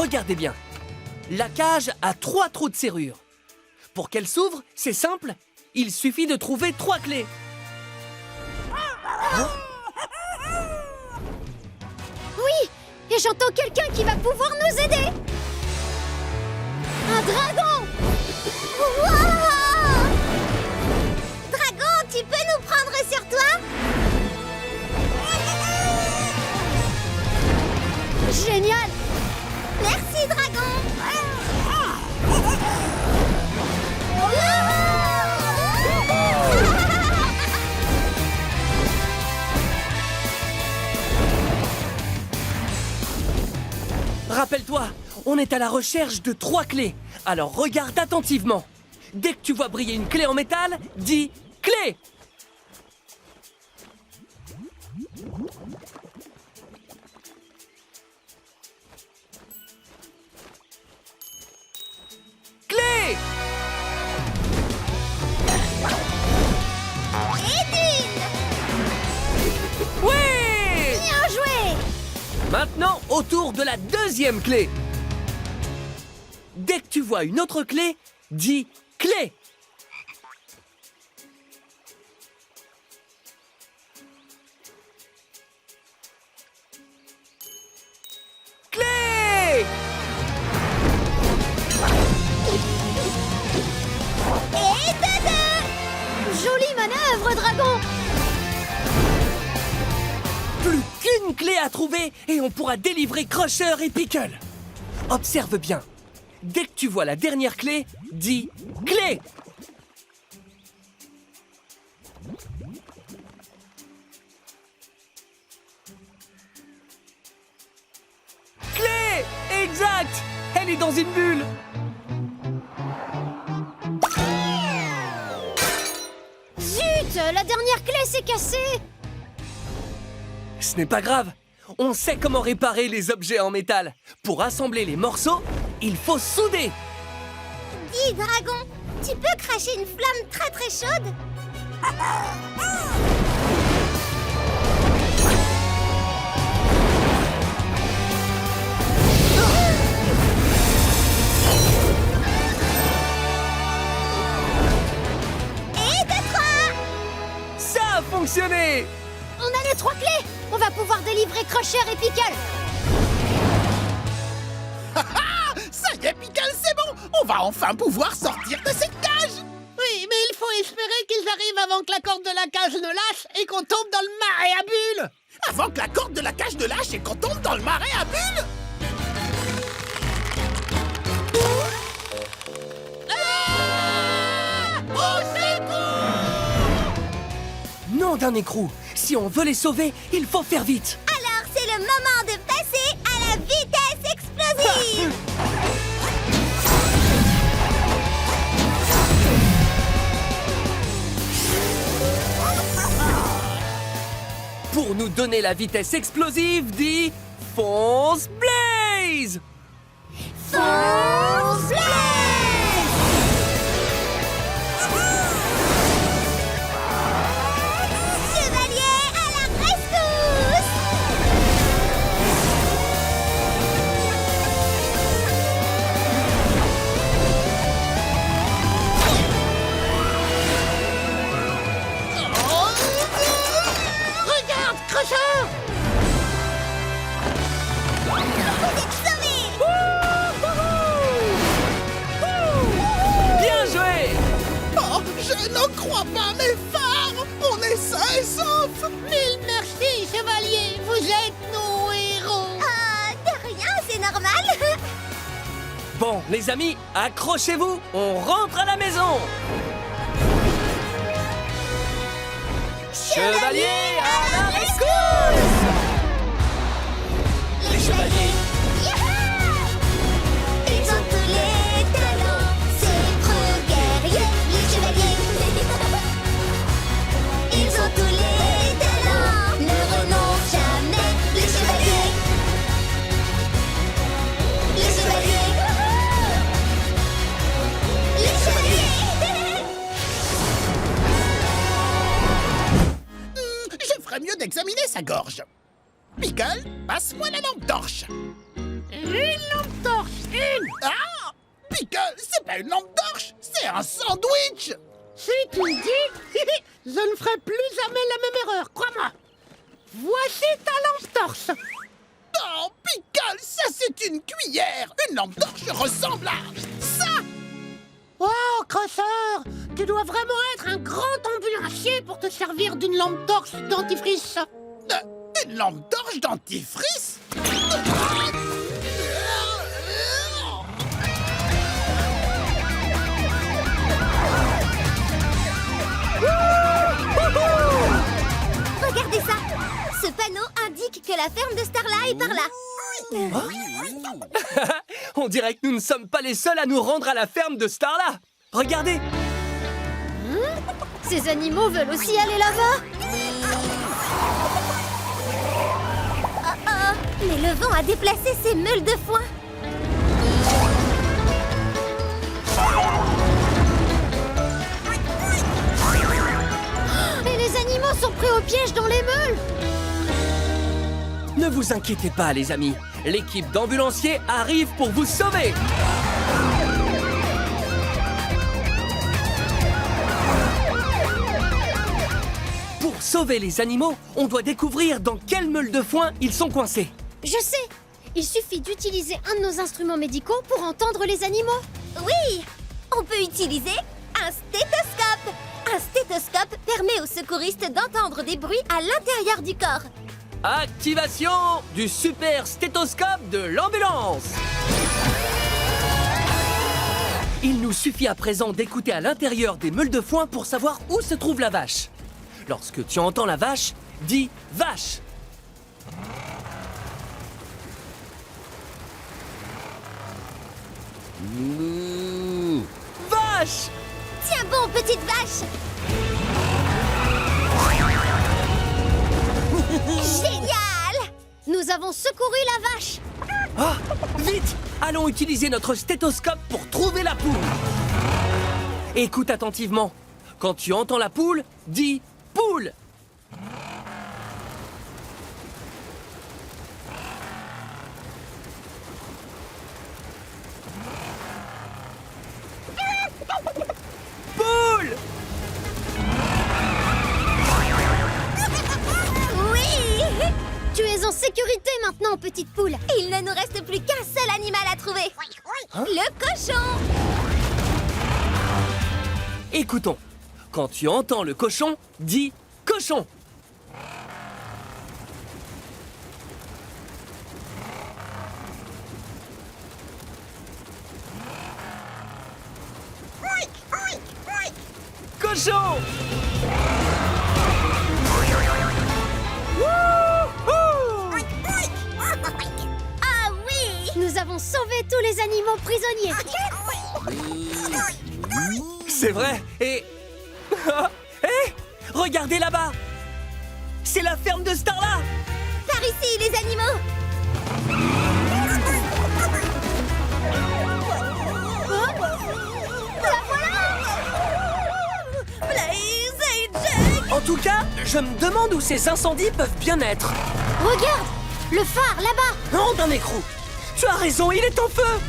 Regardez bien. La cage a 3 trous de serrure. Pour qu'elle s'ouvre, c'est simple. Il suffit de trouver 3 clés. Oui, et j'entends quelqu'un qui va pouvoir nous aider. Un dragon. Wow! Dragon, tu peux nous prendre sur toi? Génial! Merci, dragon! Rappelle-toi, on est à la recherche de 3 clés. Alors regarde attentivement. Dès que tu vois briller une clé en métal, dis « clé ». Clé! Oui! Bien joué! Maintenant, au tour de la 2e clé. Dès que tu vois une autre clé, dis « clé ». Clé! Et tada! Jolie manœuvre, dragon! Plus qu'une clé à trouver et on pourra délivrer Crusher et Pickle. Observe bien. Dès que tu vois la dernière clé, dis « clé ». Clé! Exact! Elle est dans une bulle. Zut! La dernière clé s'est cassée! Ce n'est pas grave. On sait comment réparer les objets en métal. Pour assembler les morceaux, il faut souder. Dis, dragon, tu peux cracher une flamme très très chaude? Et de 3! Ça a fonctionné! On a les 3 clés! On va pouvoir délivrer Crusher et Pickle! Ça y est, Pickle, c'est bon! On va enfin pouvoir sortir de cette cage! Oui, mais il faut espérer qu'ils arrivent avant que la corde de la cage ne lâche et qu'on tombe dans le marais à bulles! Avant que la corde de la cage ne lâche et qu'on tombe dans le marais à bulles! Nom d'un écrou! Si on veut les sauver, il faut faire vite! Alors c'est le moment de passer à la vitesse explosive! Pour nous donner la vitesse explosive, dis Fonce Blaze! Fonce Blaze! Chevalier à la rescousse! Regarde, Crusher! Vous êtes sauvés! Bien joué! Oh, je n'en crois pas mes phares! On est sains et saufs! Mille merci, chevalier! Vous êtes nos héros! De rien, c'est normal! Bon, les amis, accrochez-vous, on rentre à la maison! Chevalier à la rescousse! Les chevaliers! Ils ont tous les talents, ces preux guerriers, les chevaliers! Ils ont tous les talents, ne renoncent jamais, les chevaliers! Les chevaliers! Les chevaliers! Je ferais mieux d'examiner sa gorge. Pickle, passe-moi la lampe torche. Une lampe torche! Pickle, c'est pas une lampe torche, c'est un sandwich. Si tu le dis, je ne ferai plus jamais la même erreur, crois-moi. Voici ta lampe torche. Non, Pickle, ça c'est une cuillère. Une lampe torche ressemble à ça. Oh, Crusher, tu dois vraiment être un grand ambulancier pour te servir d'une lampe torche dentifrice. Une lampe torche dentifrice. Regardez ça. Ce panneau indique que la ferme de Starla est par là. On dirait que nous ne sommes pas les seuls à nous rendre à la ferme de Starla. Regardez. Ces animaux veulent aussi aller là-bas. Oh, mais le vent a déplacé ces meules de foin. Et les animaux sont pris au piège dans les meules. Ne vous inquiétez pas, les amis. L'équipe d'ambulanciers arrive pour vous sauver. Pour sauver les animaux, on doit découvrir dans quelle meule de foin ils sont coincés. Je sais. Il suffit d'utiliser un de nos instruments médicaux pour entendre les animaux. Oui, on peut utiliser un stéthoscope. Un stéthoscope permet aux secouristes d'entendre des bruits à l'intérieur du corps. Activation du super stéthoscope de l'ambulance. Il nous suffit à présent d'écouter à l'intérieur des meules de foin pour savoir où se trouve la vache. Lorsque tu entends la vache, dis « vache ». Vache! Tiens bon, petite vache. Génial! Nous avons secouru la vache. Ah, vite! Allons utiliser notre stéthoscope pour trouver la poule. Écoute attentivement. Quand tu entends la poule, dis « poule ». Poule! Oui! Tu es en sécurité maintenant, petite poule. Il ne nous reste plus qu'un seul animal à trouver. Le cochon. Écoutons. Quand tu entends le cochon, dis « cochon ». Cochon! Wouhou! Ah oui! Nous avons sauvé tous les animaux prisonniers. C'est vrai, et... Hé! Regardez là-bas! C'est la ferme de Starla! Par ici, les animaux. La voilà! Blaze et Jack! En tout cas, je me demande où ces incendies peuvent bien être. Regarde! Le phare, là-bas! Non, d'un écrou! Tu as raison, il est en feu!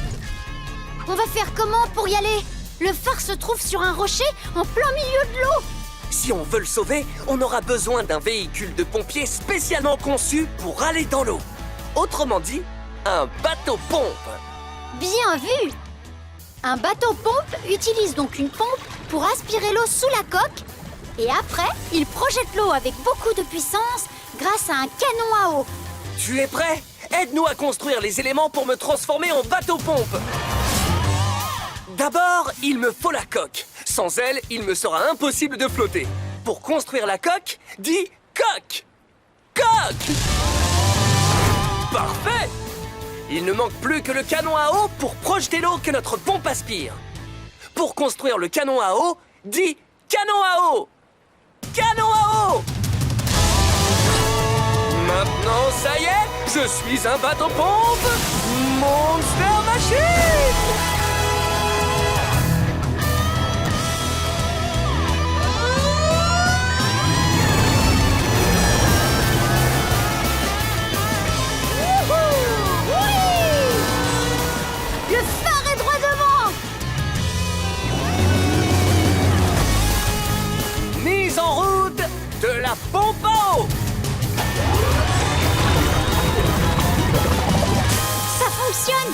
On va faire comment pour y aller? Le phare se trouve sur un rocher en plein milieu de l'eau. Si on veut le sauver, on aura besoin d'un véhicule de pompiers spécialement conçu pour aller dans l'eau. Autrement dit, un bateau-pompe. Bien vu! Un bateau-pompe utilise donc une pompe pour aspirer l'eau sous la coque et après, il projette l'eau avec beaucoup de puissance grâce à un canon à eau. Tu es prêt? Aide-nous à construire les éléments pour me transformer en bateau-pompe. D'abord, il me faut la coque. Sans elle, il me sera impossible de flotter. Pour construire la coque, dis coque. Coque! Parfait! Il ne manque plus que le canon à eau pour projeter l'eau que notre pompe aspire. Pour construire le canon à eau, dis canon à eau. Canon à eau! Maintenant, ça y est, je suis un bateau-pompe Monster Machine! Le phare est droit devant! fonctionne!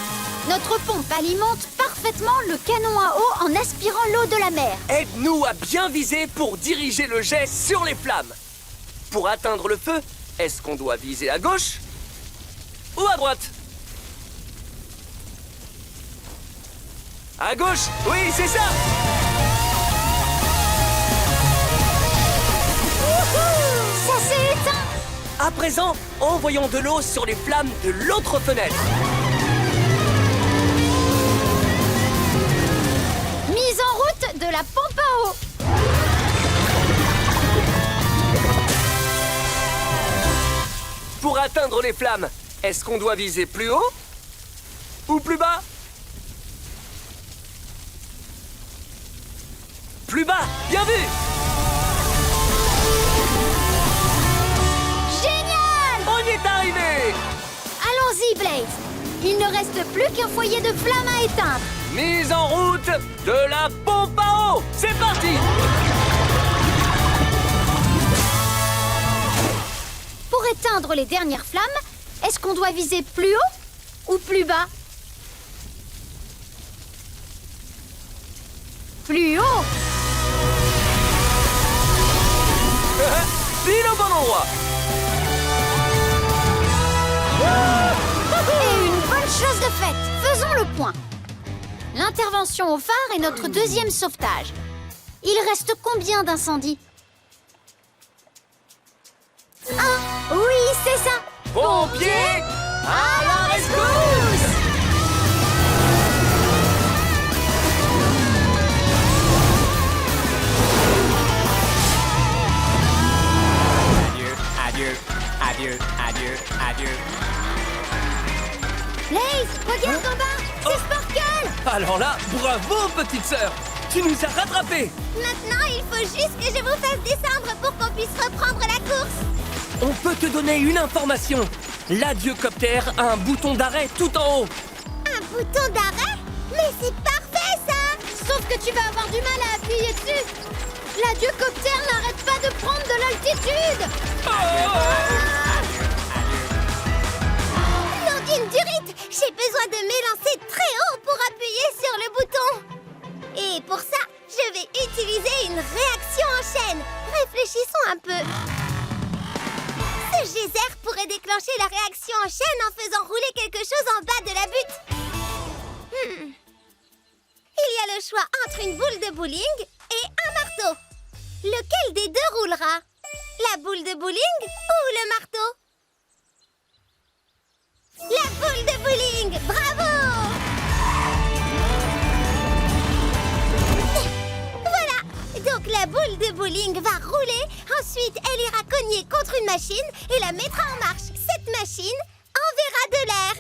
Notre pompe alimente parfaitement le canon à eau en aspirant l'eau de la mer. Aide-nous à bien viser pour diriger le jet sur les flammes. Pour atteindre le feu, est-ce qu'on doit viser à gauche ou à droite? À gauche, oui, c'est ça! Ça s'est éteint! À présent, envoyons de l'eau sur les flammes de l'autre fenêtre. Mise en route de la pompe à eau. Pour atteindre les flammes, est-ce qu'on doit viser plus haut ou plus bas? Plus bas, bien vu! Génial! On y est arrivé! Allons-y, Blaze. Il ne reste plus qu'un foyer de flammes à éteindre. Mise en route de la pompe à eau! C'est parti! Pour éteindre les dernières flammes, est-ce qu'on doit viser plus haut ou plus bas? Plus haut! Pile au bon endroit! Et une bonne chose de faite. Faisons le point. L'intervention au phare est notre deuxième sauvetage. Il reste combien d'incendies? Ah, oui, c'est ça. Pompiers, à la rescousse! Adieu, adieu, adieu, adieu. Blaze, regarde en bas. C'est Sparkle. Alors là, bravo, petite sœur! Tu nous as rattrapés! Maintenant, il faut juste que je vous fasse descendre pour qu'on puisse reprendre la course. On peut te donner une information. L'adieucoptère a un bouton d'arrêt tout en haut. Un bouton d'arrêt? Mais c'est parfait, ça! Sauf que tu vas avoir du mal à appuyer dessus. L'adieucoptère n'arrête pas de prendre de l'altitude. Nandine Durite, j'ai besoin de m'élancer très haut pour appuyer sur le bouton. Et pour ça, je vais utiliser une réaction en chaîne. Réfléchissons un peu. Ce geyser pourrait déclencher la réaction en chaîne en faisant rouler quelque chose en bas de la butte. Il y a le choix entre une boule de bowling et un marteau. Lequel des deux roulera? La boule de bowling ou le marteau? La boule de bowling! Bravo! Voilà! Donc la boule de bowling va rouler, ensuite elle ira cogner contre une machine et la mettra en marche. Cette machine enverra de l'air.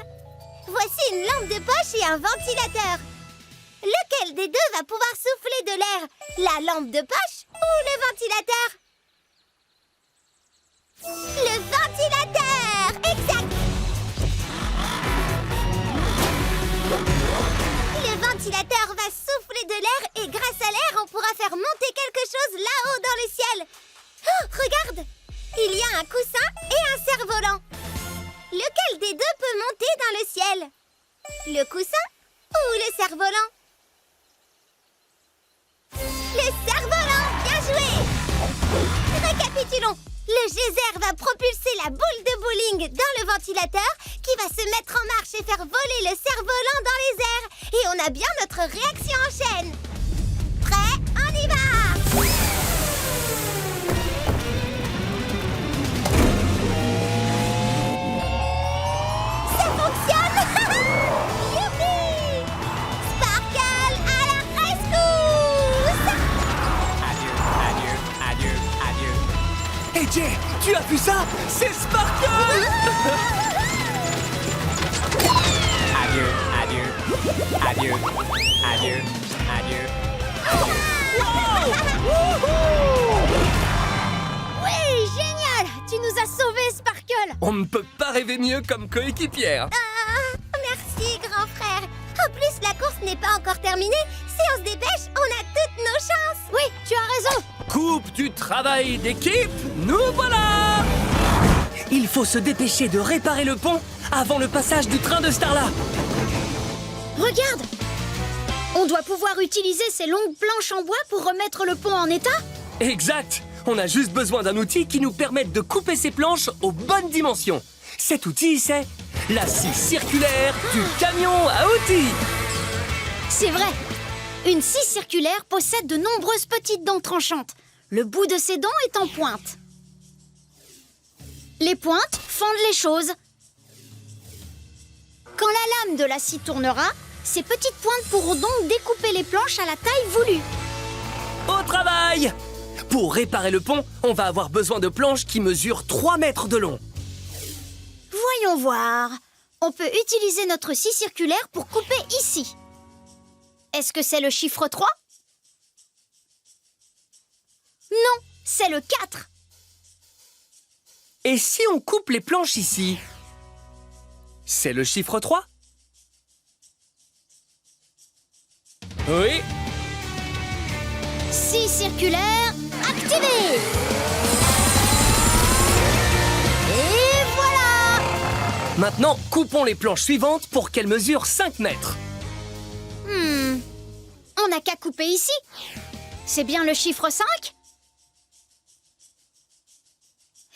Voici une lampe de poche et un ventilateur. Lequel des deux va pouvoir souffler de l'air? La lampe de poche ou le ventilateur? Le ventilateur! Exact! Le ventilateur va souffler de l'air et grâce à l'air, on pourra faire monter quelque chose là-haut dans le ciel. Oh, regarde! Il y a un coussin et un cerf-volant. Lequel des deux peut monter dans le ciel? Le coussin ou le cerf-volant? Le cerf-volant! Bien joué! Récapitulons. Le geyser va propulser la boule de bowling dans le ventilateur qui va se mettre en marche et faire voler le cerf-volant dans les airs. Et on a bien notre réaction en chaîne. Prêt? On y va! Ça fonctionne! Youpi! Sparkle à la rescousse! Adieu, adieu, adieu, adieu. Hey Jay, tu as vu ça? C'est Sparkle! Adieu, adieu, adieu, adieu, adieu. Oui, génial! Tu nous as sauvés, Sparkle! On ne peut pas rêver mieux comme coéquipière. Merci, grand frère. En plus, la course n'est pas encore terminée. Si on se dépêche, on a toutes nos chances. Oui, tu as raison. Coupe du travail d'équipe, nous voilà! Il faut se dépêcher de réparer le pont avant le passage du train de Starla. Regarde! On doit pouvoir utiliser ces longues planches en bois pour remettre le pont en état? Exact! On a juste besoin d'un outil qui nous permette de couper ces planches aux bonnes dimensions. Cet outil, c'est la scie circulaire du camion à outils! C'est vrai! Une scie circulaire possède de nombreuses petites dents tranchantes. Le bout de ces dents est en pointe. Les pointes fendent les choses. Quand la lame de la scie tournera, ces petites pointes pourront donc découper les planches à la taille voulue. Au travail! Pour réparer le pont, on va avoir besoin de planches qui mesurent 3 mètres de long. Voyons voir. On peut utiliser notre scie circulaire pour couper ici. Est-ce que c'est le chiffre 3? Non, c'est le 4. Et si on coupe les planches ici? C'est le chiffre 3? Oui. Scie circulaire activée. Et voilà! Maintenant, coupons les planches suivantes pour qu'elles mesurent 5 mètres. On n'a qu'à couper ici. C'est bien le chiffre 5?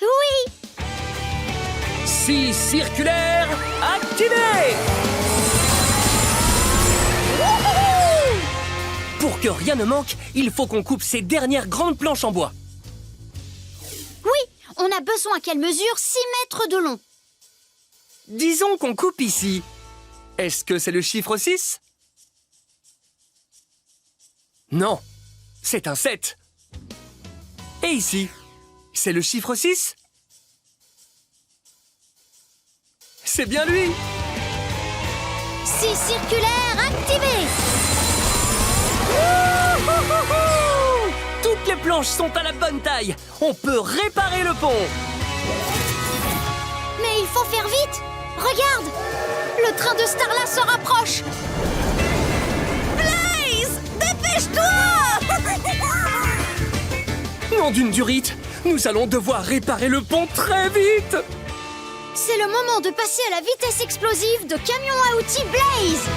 Oui! Scie circulaire activée! Pour que rien ne manque, il faut qu'on coupe ces dernières grandes planches en bois. Oui, on a besoin qu'elle mesure 6 mètres de long. Disons qu'on coupe ici. Est-ce que c'est le chiffre 6? Non, c'est un 7. Et ici, c'est le chiffre 6? C'est bien lui! Scie circulaire activée. Toutes les planches sont à la bonne taille. On peut réparer le pont. Mais il faut faire vite. Regarde, le train de Starla se rapproche. Blaze, dépêche-toi! Nom d'une durite, nous allons devoir réparer le pont très vite. C'est le moment de passer à la vitesse explosive de camion à outils Blaze.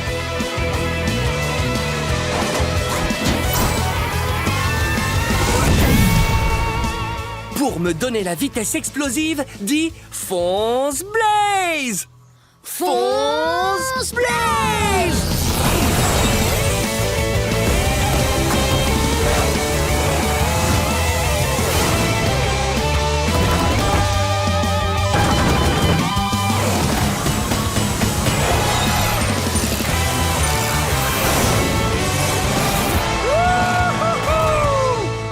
Pour me donner la vitesse explosive, dis fonce Blaze! Fonce Blaze!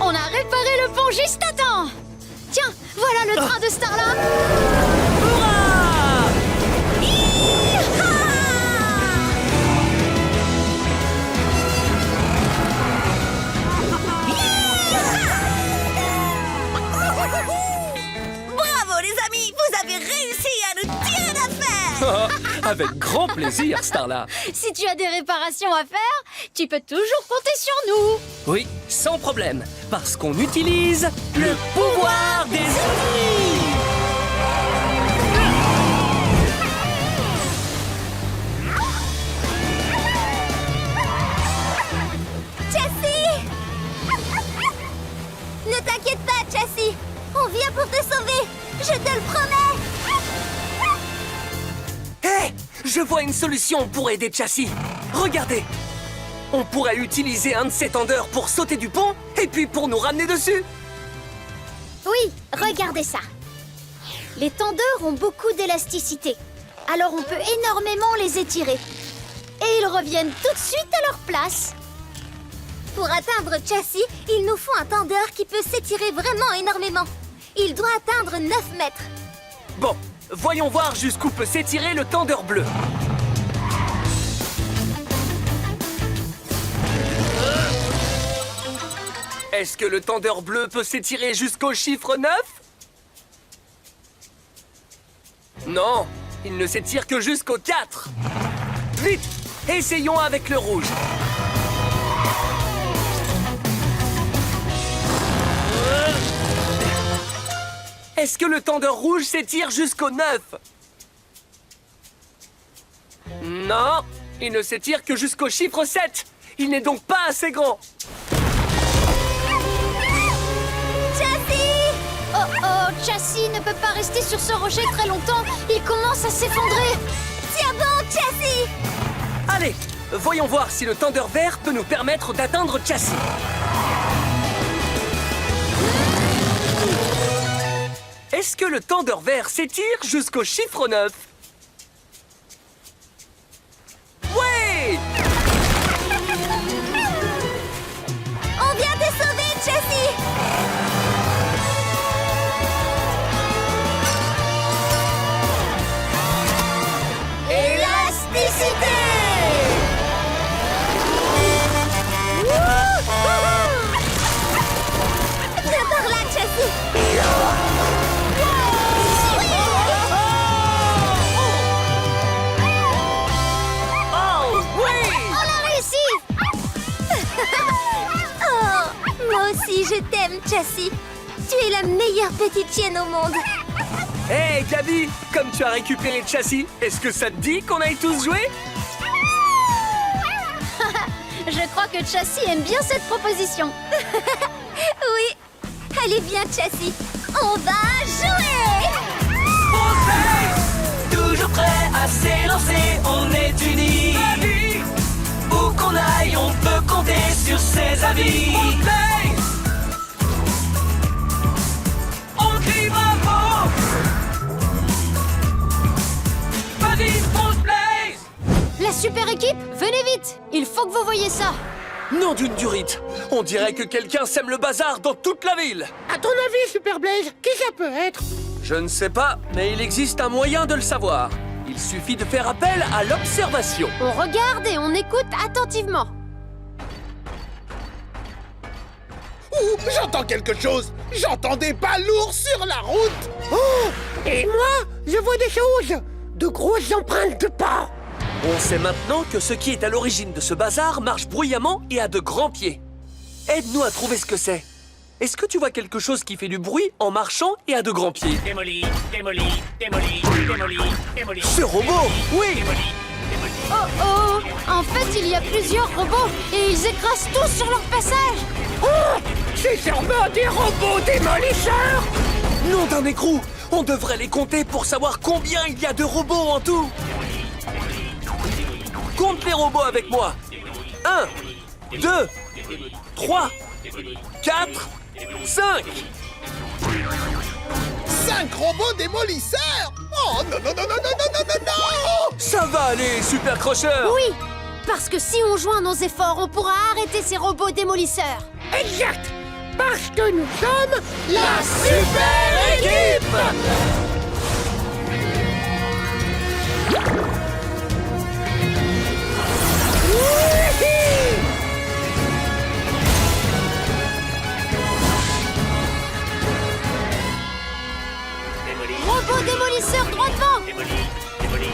On a réparé le pont juste à temps. Tiens, voilà le train de Starla. Hurrah! Bravo les amis, vous avez réussi à nous tirer d'affaire. Avec grand plaisir, Starla. Si tu as des réparations à faire, tu peux toujours compter sur nous. Oui, sans problème, parce qu'on utilise le pouvoir des outils. Chassis! Ne t'inquiète pas, Chassis. On vient pour te sauver. Je te le promets. Hé! Je vois une solution pour aider Chassis. Regardez! On pourrait utiliser un de ces tendeurs pour sauter du pont et puis pour nous ramener dessus. Oui, regardez ça. Les tendeurs ont beaucoup d'élasticité. Alors on peut énormément les étirer. Et ils reviennent tout de suite à leur place. Pour atteindre Chassis, il nous faut un tendeur qui peut s'étirer vraiment énormément. Il doit atteindre 9 mètres. Bon, voyons voir jusqu'où peut s'étirer le tendeur bleu. Est-ce que le tendeur bleu peut s'étirer jusqu'au chiffre 9? Non, il ne s'étire que jusqu'au 4. Vite, essayons avec le rouge. Est-ce que le tendeur rouge s'étire jusqu'au 9? Non, Il ne s'étire que jusqu'au chiffre 7. Il n'est donc pas assez grand. Chassis! Oh, Chassis ne peut pas rester sur ce rocher très longtemps. Il commence à s'effondrer. Tiens bon, Chassis! Allez, voyons voir si le tendeur vert peut nous permettre d'atteindre Chassis. Est-ce que le tendeur vert s'étire jusqu'au chiffre 9? Oui! On vient te sauver, Chassis! Élasticité! Viens par là, Chassis! Oh, oui! On l'a réussi! Oh, moi aussi je t'aime, Chassis. Tu es la meilleure petite chienne au monde. Hey, Gabi, comme tu as récupéré Chassis, est-ce que ça te dit qu'on aille tous jouer? Je crois que Chassis aime bien cette proposition. Oui. Allez, viens, Chassis. On va jouer! Toujours prêt à s'élancer, on est unis. Où qu'on aille, on peut compter sur ses avis. On crie bravo. Vas-y, on se blaze. La super équipe, venez vite! Il faut que vous voyiez ça. Nom d'une durite. On dirait que quelqu'un sème le bazar dans toute la ville. À ton avis, Super Blaze, qui ça peut être? Je ne sais pas, mais il existe un moyen de le savoir. Il suffit de faire appel à l'observation. On regarde et on écoute attentivement. Ouh, j'entends quelque chose. J'entends des balourds sur la route. Oh! Et moi, je vois des choses! De grosses empreintes de pas! On sait maintenant que ce qui est à l'origine de ce bazar marche bruyamment et a de grands pieds. Aide-nous à trouver ce que c'est. Est-ce que tu vois quelque chose qui fait du bruit en marchant et a de grands pieds? Démoli, démoli, démoli, démoli, démoli. Ce robot, oui! Oh, en fait, il y a plusieurs robots et ils écrasent tous sur leur passage. Oh! C'est sûrement des robots démolisseurs! Nom d'un écrou! On devrait les compter pour savoir combien il y a de robots en tout. Compte les robots avec moi. 1, 2, 3, 4, 5. 5 robots démolisseurs. Oh non, non, non, non, non, non, non, non, non. Ça va aller, Super Crusher. Oui, parce que si on joint nos efforts, on pourra arrêter ces robots démolisseurs. Exact! Parce que nous sommes La super équipe. Robot démolisseur droit devant.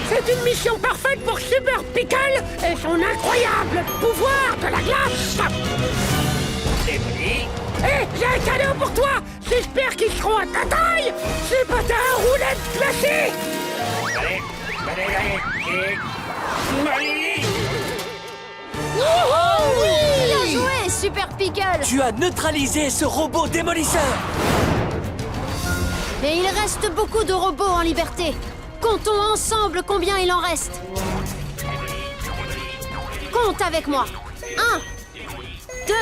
C'est une mission parfaite pour Super Pickle et son incroyable pouvoir de la glace! Hé, j'ai un cadeau pour toi! J'espère qu'ils seront à ta taille! C'est pas ta roulette glacée! Oh oui! Bien joué, Super Pickle. Tu as neutralisé ce robot démolisseur. Mais il reste beaucoup de robots en liberté. Comptons ensemble combien il en reste. Compte avec moi. 1, 2,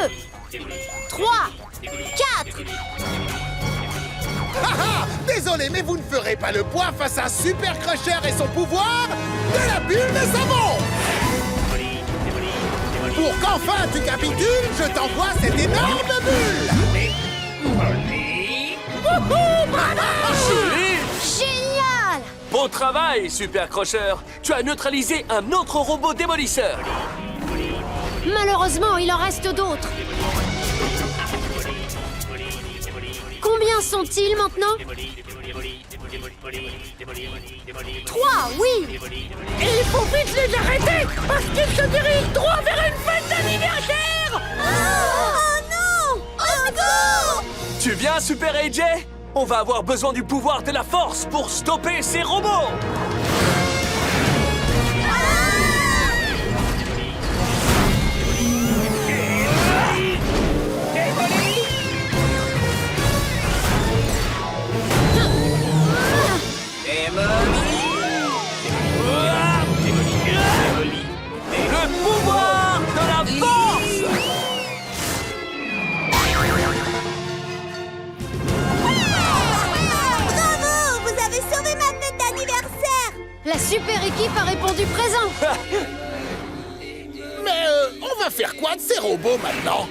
3, 4. Haha, désolé, mais vous ne ferez pas le poids face à Super Crusher et son pouvoir de la bulle de savon. Pour qu'enfin tu capitules, je t'envoie cette énorme bulle. Wouhou, bravo! Joli! Génial! Bon travail, Super Crusher. Tu as neutralisé un autre robot démolisseur. Malheureusement, il en reste d'autres. Combien sont-ils maintenant? 3, oui! Et il faut vite les arrêter parce qu'ils se dirigent droit vers une fête d'anniversaire! Oh non! Oh non! Tu viens, Super AJ? On va avoir besoin du pouvoir de la force pour stopper ces robots. équipe a répondu présent. Mais on va faire quoi de ces robots maintenant?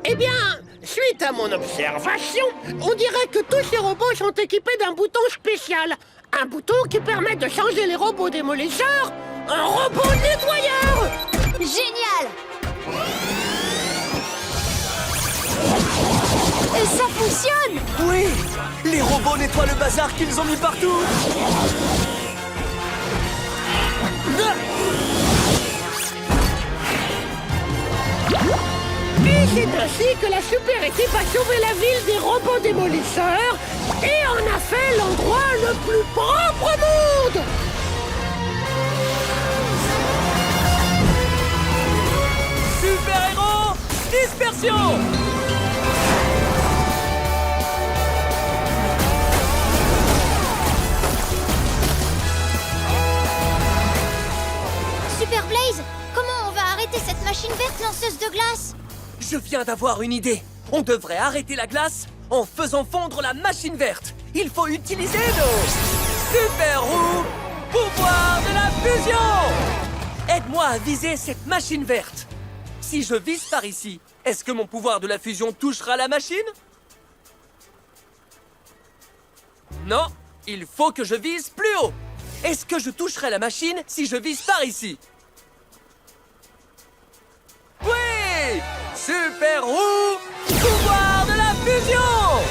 Eh bien, suite à mon observation, on dirait que tous ces robots sont équipés d'un bouton spécial. Un bouton qui permet de changer les robots démolisseurs en robots nettoyeurs. Génial! Et ça fonctionne! Oui! Les robots nettoient le bazar qu'ils ont mis partout! Et c'est ainsi que la super équipe a sauvé la ville des robots démolisseurs et en a fait l'endroit le plus propre au monde. Super-héros, dispersion! Super Blaze, comment on va arrêter cette machine verte lanceuse de glace? Je viens d'avoir une idée. On devrait arrêter la glace en faisant fondre la machine verte. Il faut utiliser nos super-roues pouvoir de la fusion! Aide-moi à viser cette machine verte. Si je vise par ici, est-ce que mon pouvoir de la fusion touchera la machine? Non, il faut que je vise plus haut. Est-ce que je toucherai la machine si je vise par ici? Oui! Super roue! Pouvoir de la fusion!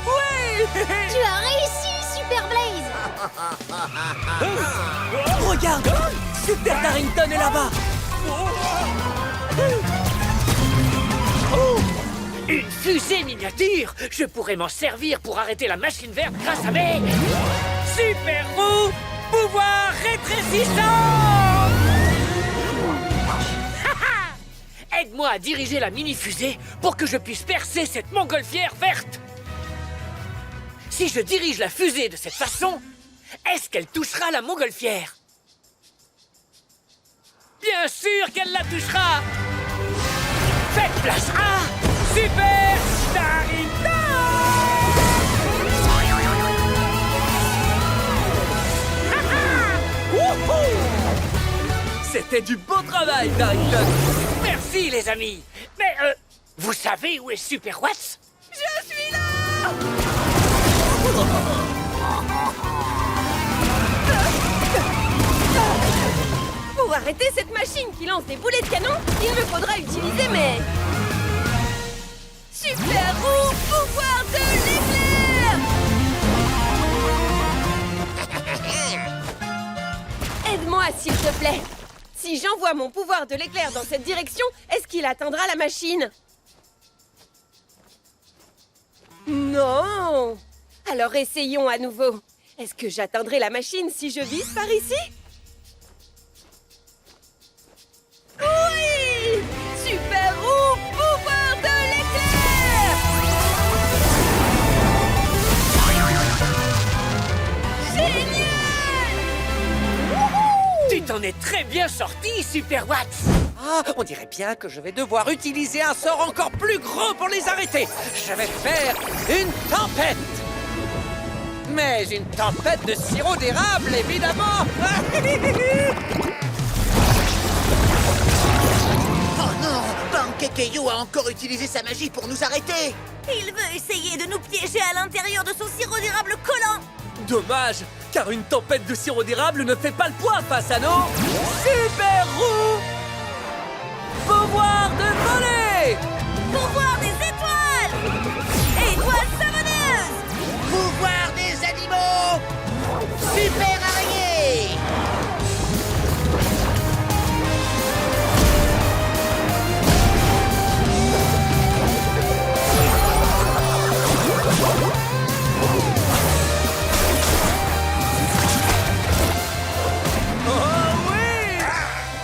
Oui! Tu as réussi, Super Blaze! Regarde! Super Darrington est là-bas! Une fusée miniature! Je pourrais m'en servir pour arrêter la machine verte grâce à mes... super roues pouvoir rétrécissant! Aide-moi à diriger la mini-fusée pour que je puisse percer cette montgolfière verte! Si je dirige la fusée de cette façon, est-ce qu'elle touchera la montgolfière? Bien sûr qu'elle la touchera! Faites place à Super Darrington! C'était du beau travail, Darrington! Merci, les amis! Mais, vous savez où est Super Watts? Je suis là! Pour arrêter cette machine qui lance des boulets de canon, il me faudra utiliser mes... super roue pouvoir de l'éclair! Aide-moi, s'il te plaît. Si j'envoie mon pouvoir de l'éclair dans cette direction, est-ce qu'il atteindra la machine? Non! Alors essayons à nouveau. Est-ce que j'atteindrai la machine si je vise par ici? Oui! Super roue pouvoir de l'éclair! Génial! Tu t'en es très bien sorti, Super Watts! Ah, on dirait bien que je vais devoir utiliser un sort encore plus gros pour les arrêter. Je vais faire une tempête. Mais une tempête de sirop d'érable, évidemment. Oh non! Pankekeyo a encore utilisé sa magie pour nous arrêter! Il veut essayer de nous piéger à l'intérieur de son sirop d'érable collant! Dommage, car une tempête de sirop d'érable ne fait pas le poids face à nos super roues. Pouvoir de voler. Pouvoir des étoiles! Étoiles savonneuses! Pouvoir des animaux! Super araignée!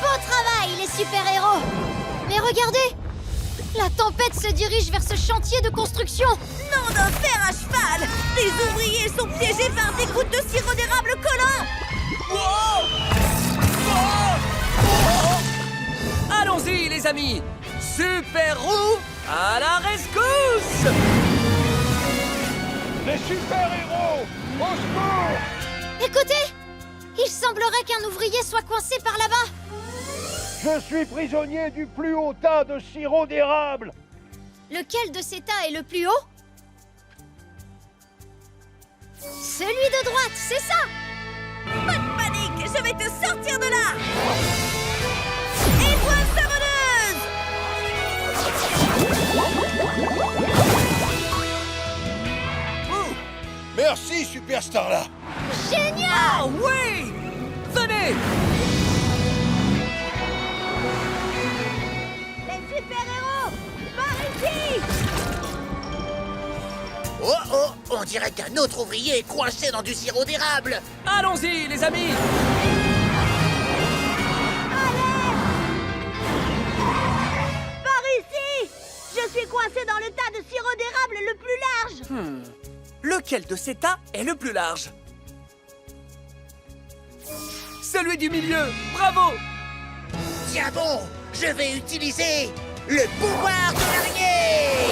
Beau travail, les super-héros! Mais regardez! La tempête se dirige vers ce chantier de construction! Nom d'un fer à cheval! Les ouvriers sont piégés par des gouttes de sirop d'érable collant! Allons-y, les amis. Super roue à la rescousse. Les super-héros! Au secours! Écoutez! Il semblerait qu'un ouvrier soit coincé par là-bas. Je suis prisonnier du plus haut tas de sirop d'érable! Lequel de ces tas est le plus haut? Celui de droite, c'est ça! Pas de panique, je vais te sortir de là! Étoile savonneuse! Merci, Superstar là! Génial! Ah oui! Venez! Les super-héros! Par ici! Oh oh, on dirait qu'un autre ouvrier est coincé dans du sirop d'érable. Allons-y, les amis! Par ici! Je suis coincé dans le tas de sirop d'érable le plus large! Lequel de ces tas est le plus large? Celui du milieu! Bravo! Tiens bon, je vais utiliser le pouvoir de l'araignée.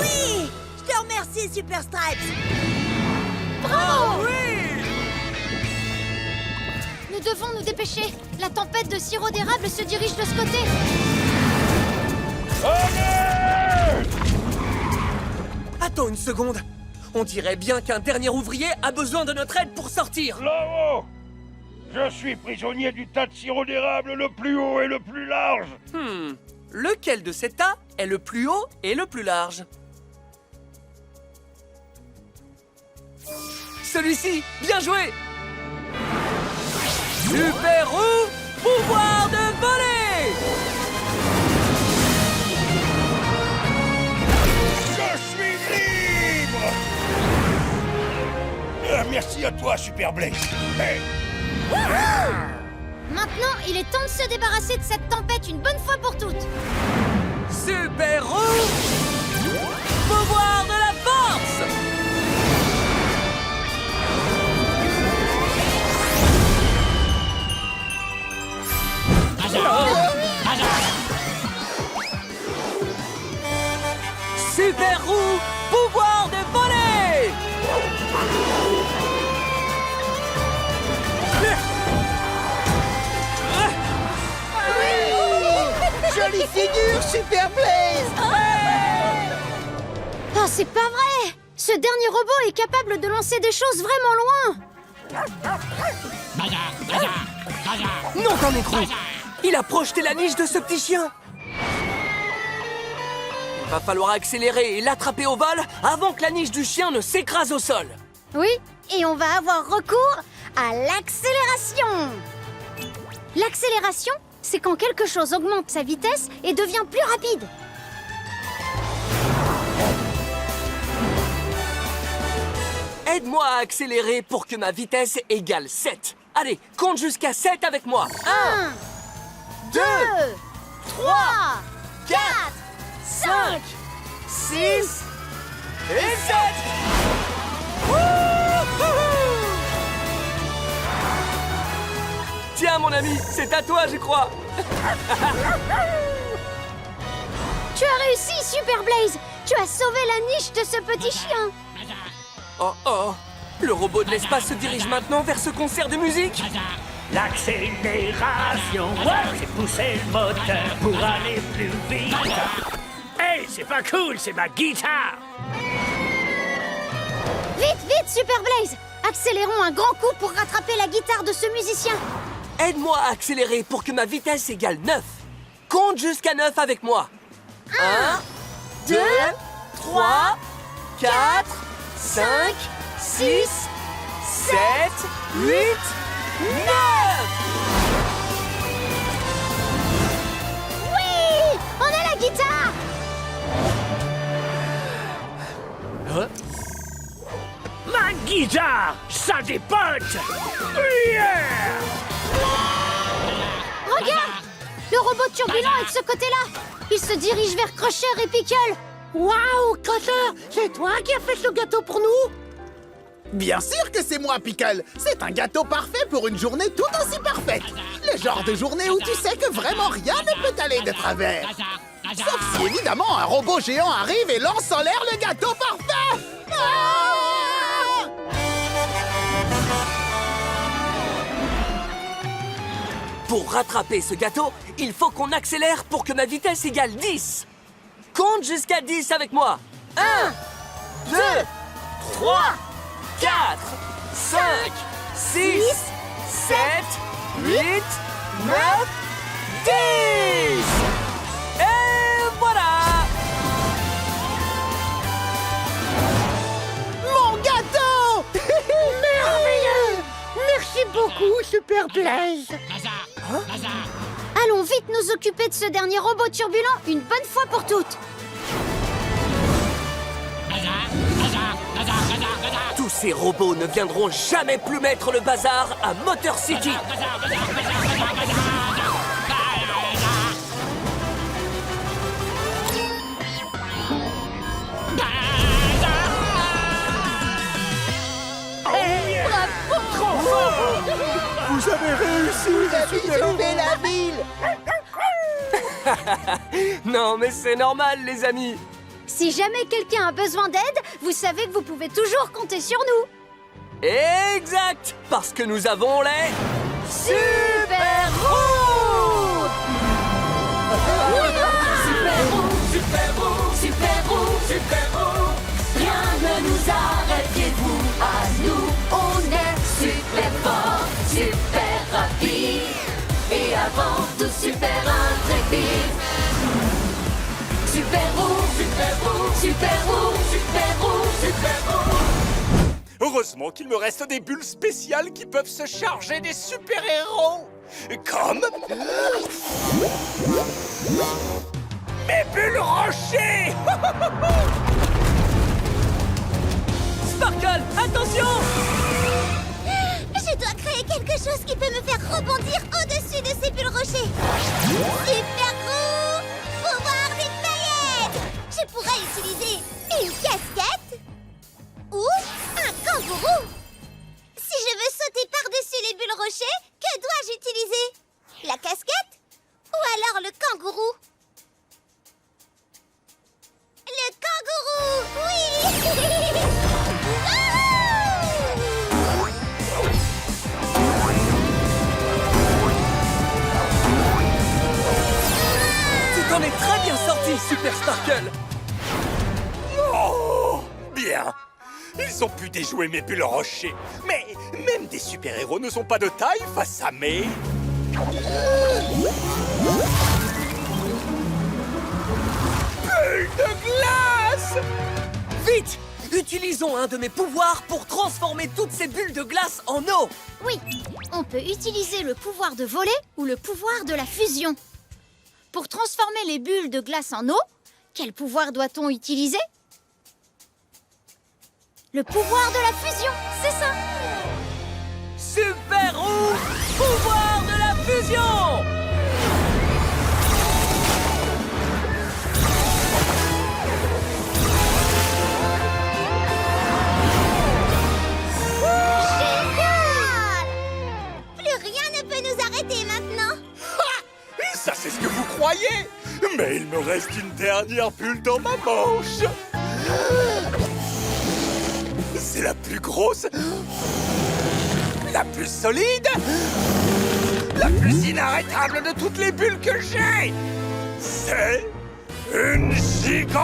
Oui! Je te remercie, Super Stripes! Bravo! Oui! Nous devons nous dépêcher. La tempête de sirop d'érable se dirige de ce côté. Allez! Attends une seconde. On dirait bien qu'un dernier ouvrier a besoin de notre aide pour sortir. Là-haut! Je suis prisonnier du tas de sirop d'érable le plus haut et le plus large! Lequel de ces tas est le plus haut et le plus large? Celui-ci! Bien joué! Super Roux, pouvoir de voler! Je suis libre! Merci à toi, Super Blaze! Hey, Maintenant, il est temps de se débarrasser de cette tempête une bonne fois pour toutes. Super Roux, pouvoir de la force! Super Roux, pouvoir de voler! Jolie figure, Super Blaze. Oh, c'est pas vrai! Ce dernier robot est capable de lancer des choses vraiment loin. Non, t'en es gros! Il a projeté la niche de ce petit chien! Il va falloir accélérer et l'attraper au vol avant que la niche du chien ne s'écrase au sol! Oui, et on va avoir recours à l'accélération. L'accélération, c'est quand quelque chose augmente sa vitesse et devient plus rapide. Aide-moi à accélérer pour que ma vitesse égale 7. Allez, compte jusqu'à 7 avec moi. 1, 2, 3, 4, 5, 6 et 7. Tiens, mon ami, c'est à toi, je crois. Tu as réussi, Super Blaze. Tu as sauvé la niche de ce petit chien. Oh oh, le robot de l'espace se dirige maintenant vers ce concert de musique. L'accélération, ouais, j'ai poussé le moteur pour aller plus vite. Hey, c'est pas cool, c'est ma guitare. Vite, vite, Super Blaze. Accélérons un grand coup pour rattraper la guitare de ce musicien. Aide-moi à accélérer pour que ma vitesse égale 9. Compte jusqu'à 9 avec moi. 1, 2, 3, 4, 5, 6, 7, 8, 9. Oui, on a la guitare. Ma guitare, ça dépote. Yeah! Regarde, le robot turbulent est de ce côté-là. Il se dirige vers Crusher et Pickle. Waouh, Crusher, c'est toi qui as fait ce gâteau pour nous? Bien sûr que c'est moi, Pickle. C'est un gâteau parfait pour une journée tout aussi parfaite. Le genre de journée où tu sais que vraiment rien ne peut aller de travers. Sauf si, évidemment, un robot géant arrive et lance en l'air le gâteau parfait. Ah! Pour rattraper ce gâteau, il faut qu'on accélère pour que ma vitesse égale 10. Compte jusqu'à 10 avec moi. 1, 2, 3, 4, 5, 6, 7, 8, 9, 10. Et voilà. Mon gâteau. Merveilleux! Merci beaucoup, Super Blaze. Allons vite nous occuper de ce dernier robot turbulent une bonne fois pour toutes. Tous ces robots ne viendront jamais plus mettre le bazar à Motor City. Vous avez réussi. Vous avez sauvé la ville. Non, mais c'est normal, les amis. Si jamais quelqu'un a besoin d'aide, vous savez que vous pouvez toujours compter sur nous. Exact. Parce que nous avons les super roues. Rien ne nous arrête, fiez-vous à nous. On est super fort, super rapide et avant tout super intrépide. Super roux, super roux, super roux, super roux, super roux. Heureusement qu'il me reste des bulles spéciales qui peuvent se charger des super-héros. Comme... mes bulles rochers. Sparkle, attention! Je dois créer quelque chose qui peut me faire rebondir au-dessus de ces bulles rochers. Super roux, pouvoir des paillettes. Je pourrais utiliser une casquette ou un kangourou. Si je veux sauter par-dessus les bulles rochers, que dois-je utiliser? La casquette ou alors le kangourou? Le kangourou, oui. Tu t'en es très bien sorti, Super Sparkle. Oh, bien. Ils ont pu déjouer mes bulles rochers. Mais même des super-héros ne sont pas de taille face à mes... bulles de glace. Vite! Utilisons un de mes pouvoirs pour transformer toutes ces bulles de glace en eau. Oui, on peut utiliser le pouvoir de voler ou le pouvoir de la fusion. Pour transformer les bulles de glace en eau, quel pouvoir doit-on utiliser? Le pouvoir de la fusion, c'est ça. Super roux, pouvoir de la fusion. Génial! Plus rien ne peut nous arrêter maintenant. Ça, c'est ce que vous croyez. Mais il me reste une dernière bulle dans ma manche. C'est la plus grosse, la plus solide, la plus inarrêtable de toutes les bulles que j'ai. C'est une gigantobulle.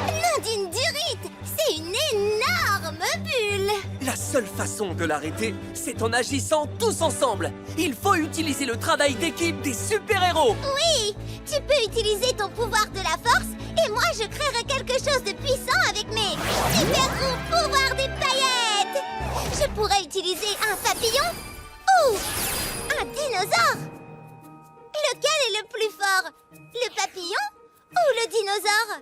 Nadine Durite, c'est une énorme bulle. La seule façon de l'arrêter, c'est en agissant tous ensemble. Il faut utiliser le travail d'équipe des super-héros. Oui, tu peux utiliser ton pouvoir de la force et moi je créerai quelque chose de puissant avec mes super roux pouvoirs des paillettes. Je pourrais utiliser un papillon ou un dinosaure. Lequel est le plus fort? Le papillon ou le dinosaure?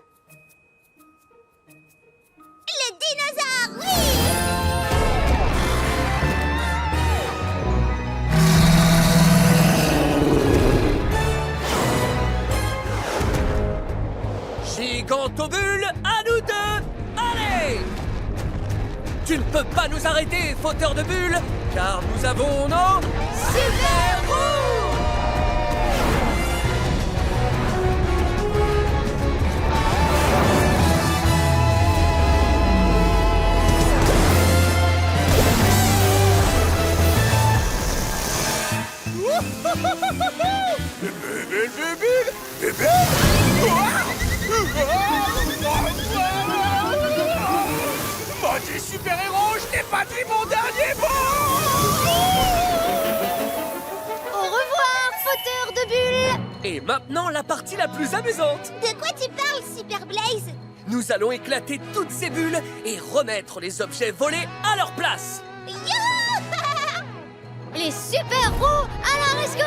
Le dinosaure, oui! Gigantobule, à nous deux. Allez! Tu ne peux pas nous arrêter, fauteur de bulles, car nous avons nos super roues. Maudit super-héros, je t'ai pas dit mon dernier mot. Au revoir, fauteur de bulles. Et maintenant, la partie la plus amusante. De quoi tu parles, Super Blaze? Nous allons éclater toutes ces bulles et remettre les objets volés à leur place. Youhou! Les super roues à la rescousse!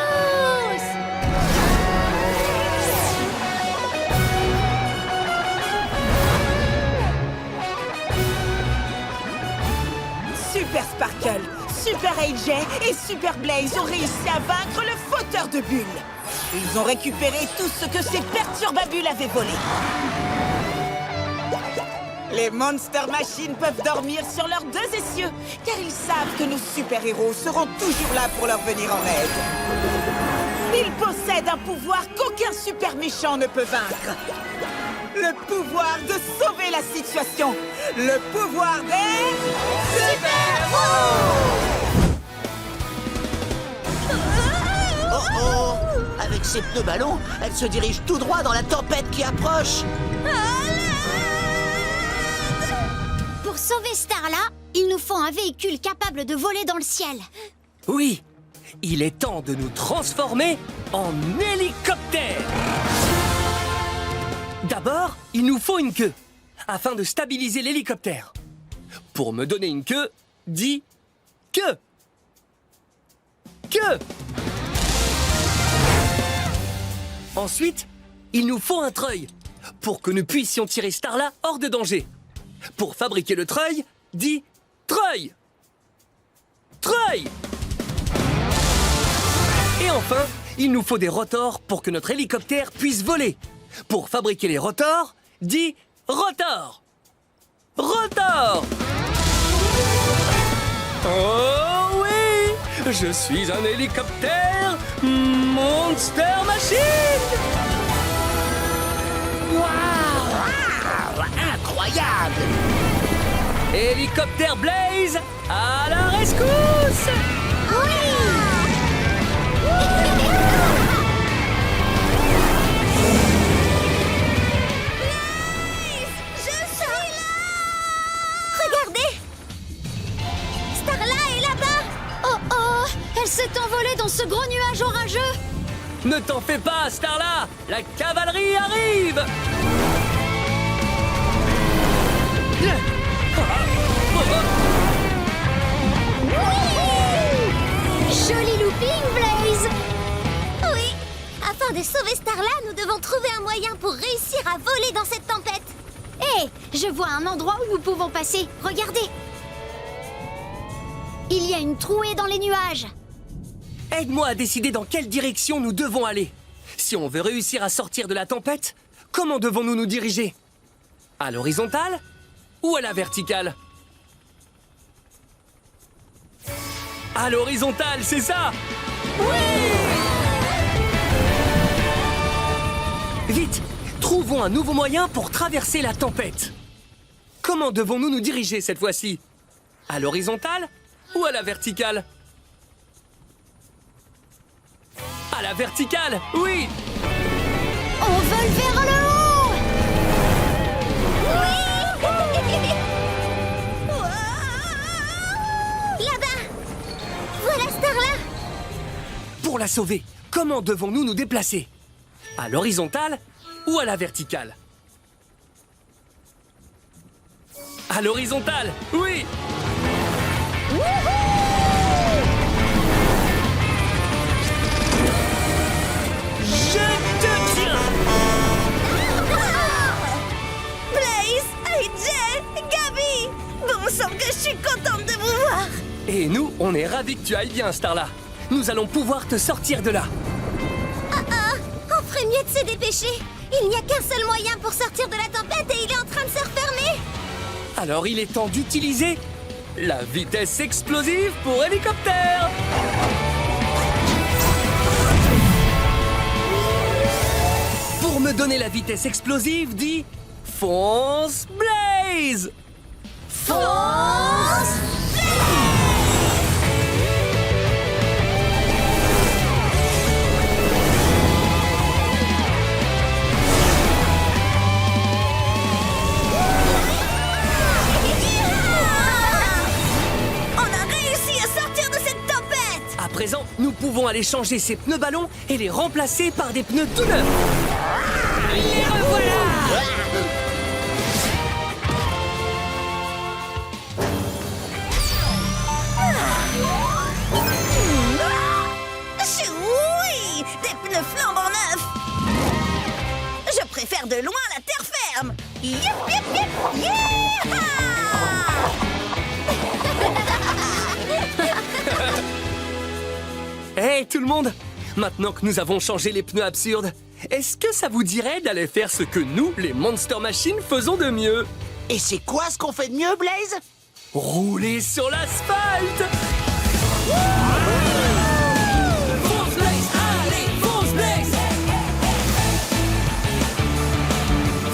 Super Sparkle, Super AJ et Super Blaze ont réussi à vaincre le fauteur de bulles. Ils ont récupéré tout ce que ces perturbabules avaient volé. Les Monster Machines peuvent dormir sur leurs deux essieux, car ils savent que nos super-héros seront toujours là pour leur venir en aide. Ils possèdent un pouvoir qu'aucun super méchant ne peut vaincre. Le pouvoir de sauver la situation. Le pouvoir des... Oh oh! Avec ses pneus ballons, elle se dirige tout droit dans la tempête qui approche. Pour sauver Starla, il nous faut un véhicule capable de voler dans le ciel. Oui, il est temps de nous transformer en hélicoptère. D'abord, il nous faut une queue, afin de stabiliser l'hélicoptère. Pour me donner une queue, dis queue. Queue. Ensuite, il nous faut un treuil, pour que nous puissions tirer Starla hors de danger. Pour fabriquer le treuil, dis treuil. Treuil. Et enfin, il nous faut des rotors pour que notre hélicoptère puisse voler. Pour fabriquer les rotors, dis rotor. Rotor. Oh oui, je suis un hélicoptère Monster Machine. Waouh! Incroyable! Hélicoptère Blaze à la rescousse. Je suis là! Regardez! Starla est là-bas! Oh oh! Elle s'est envolée dans ce gros nuage orageux! Ne t'en fais pas, Starla! La cavalerie arrive! Joli looping, Blaze! Oui! Afin de sauver Starla, nous devons trouver un moyen pour réussir à voler dans cette tempête! Hé! Je vois un endroit où nous pouvons passer! Regardez! Il y a une trouée dans les nuages! Aide-moi à décider dans quelle direction nous devons aller. Si on veut réussir à sortir de la tempête, comment devons-nous nous diriger? À l'horizontale ou à la verticale? À l'horizontale, c'est ça? Vite, trouvons un nouveau moyen pour traverser la tempête. Comment devons-nous nous diriger cette fois-ci? À l'horizontale ou à la verticale? À la verticale, oui! On vole vers le haut! Oui! Là-bas! Voilà Starla! Pour la sauver, comment devons-nous nous déplacer? À l'horizontale ou à la verticale? À l'horizontale, oui! Je te tiens! Blaze, AJ, Gabi! Bon sang que je suis contente de vous voir! Et nous, on est ravis que tu ailles bien, Starla. Nous allons pouvoir te sortir de là. On ferait mieux de se dépêcher. Il n'y a qu'un seul moyen pour sortir de la tempête et il est en train de se refermer. Alors il est temps d'utiliser La vitesse explosive pour hélicoptère. Pour me donner la vitesse explosive, dis fonce Blaze. Fonce! On a réussi à sortir de cette tempête! À présent, nous pouvons aller changer ces pneus ballons et les remplacer par des pneus tout neufs. Les revoilà! Oui! Des pneus flambant neufs! Je préfère de loin la terre ferme! Yip, yip, yip, yeah! Hey tout le monde! Maintenant que nous avons changé les pneus absurdes, est-ce que ça vous dirait d'aller faire ce que nous, les Monster Machines, faisons de mieux? Et c'est quoi ce qu'on fait de mieux, Blaze? Rouler sur l'asphalte! Fonce Blaze, allez, fonce Blaze!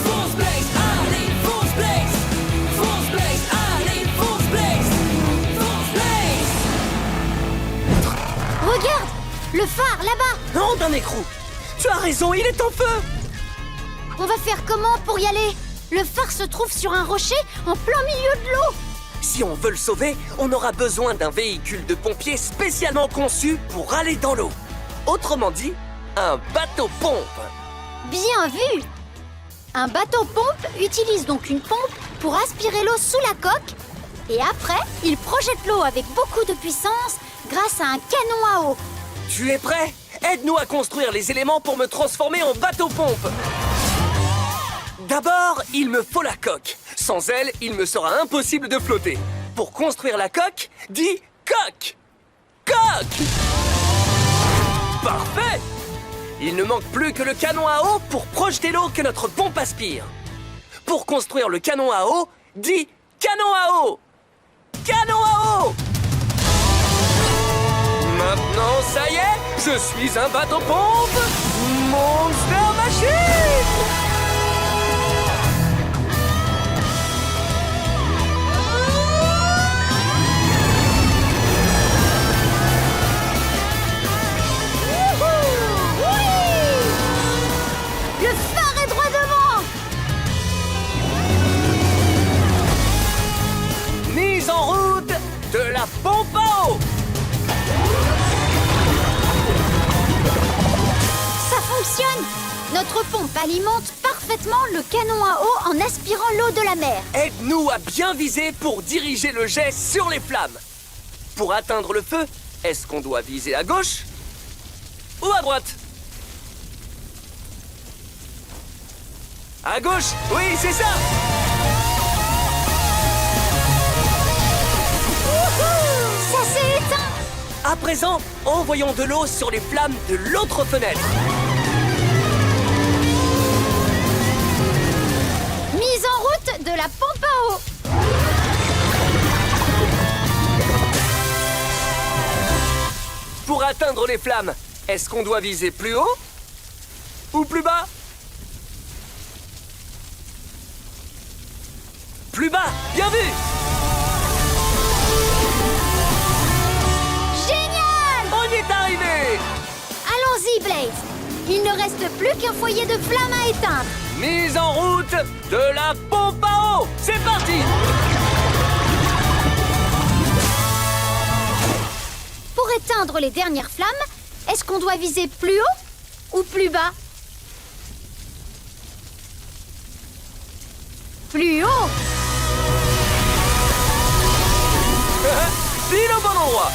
Fonce Blaze, allez, fonce Blaze! Fonce Blaze, allez, fonce Blaze! Fonce Blaze! Regarde! Le phare, là-bas! Non, d'un écrou! Tu as raison, il est en feu! On va faire comment pour y aller? Le phare se trouve sur un rocher en plein milieu de l'eau! Si on veut le sauver, on aura besoin d'un véhicule de pompiers spécialement conçu pour aller dans l'eau. Autrement dit, un bateau-pompe. Bien vu! Un bateau-pompe utilise donc une pompe pour aspirer l'eau sous la coque et après, il projette l'eau avec beaucoup de puissance grâce à un canon à eau. Tu es prêt? Aide-nous à construire les éléments pour me transformer en bateau-pompe. D'abord, il me faut la coque. Sans elle, il me sera impossible de flotter. Pour construire la coque, dis coque. Coque! Parfait! Il ne manque plus que le canon à eau pour projeter l'eau que notre pompe aspire. Pour construire le canon à eau, dis canon à eau. Canon à eau! Maintenant, ça y est, je suis un bateau-pompe Monster Machine! Le phare est droit devant! Mise en route de la pompe à eau! Ça fonctionne! Notre pompe alimente parfaitement le canon à eau en aspirant l'eau de la mer. Aide-nous à bien viser pour diriger le jet sur les flammes. Pour atteindre le feu, est-ce qu'on doit viser à gauche ou à droite? À gauche, oui, c'est ça! Ça s'est éteint! À présent, envoyons de l'eau sur les flammes de l'autre fenêtre. Mise en route de la pompe à eau. Pour atteindre les flammes, est-ce qu'on doit viser plus haut ou plus bas? Plus bas, bien vu! Génial! On y est arrivé! Allons-y, Blaze. Il ne reste plus qu'un foyer de flammes à éteindre. Mise en route de la pompe à eau! C'est parti! Pour éteindre les dernières flammes, est-ce qu'on doit viser plus haut ou plus bas? Plus haut! Pile au bon endroit!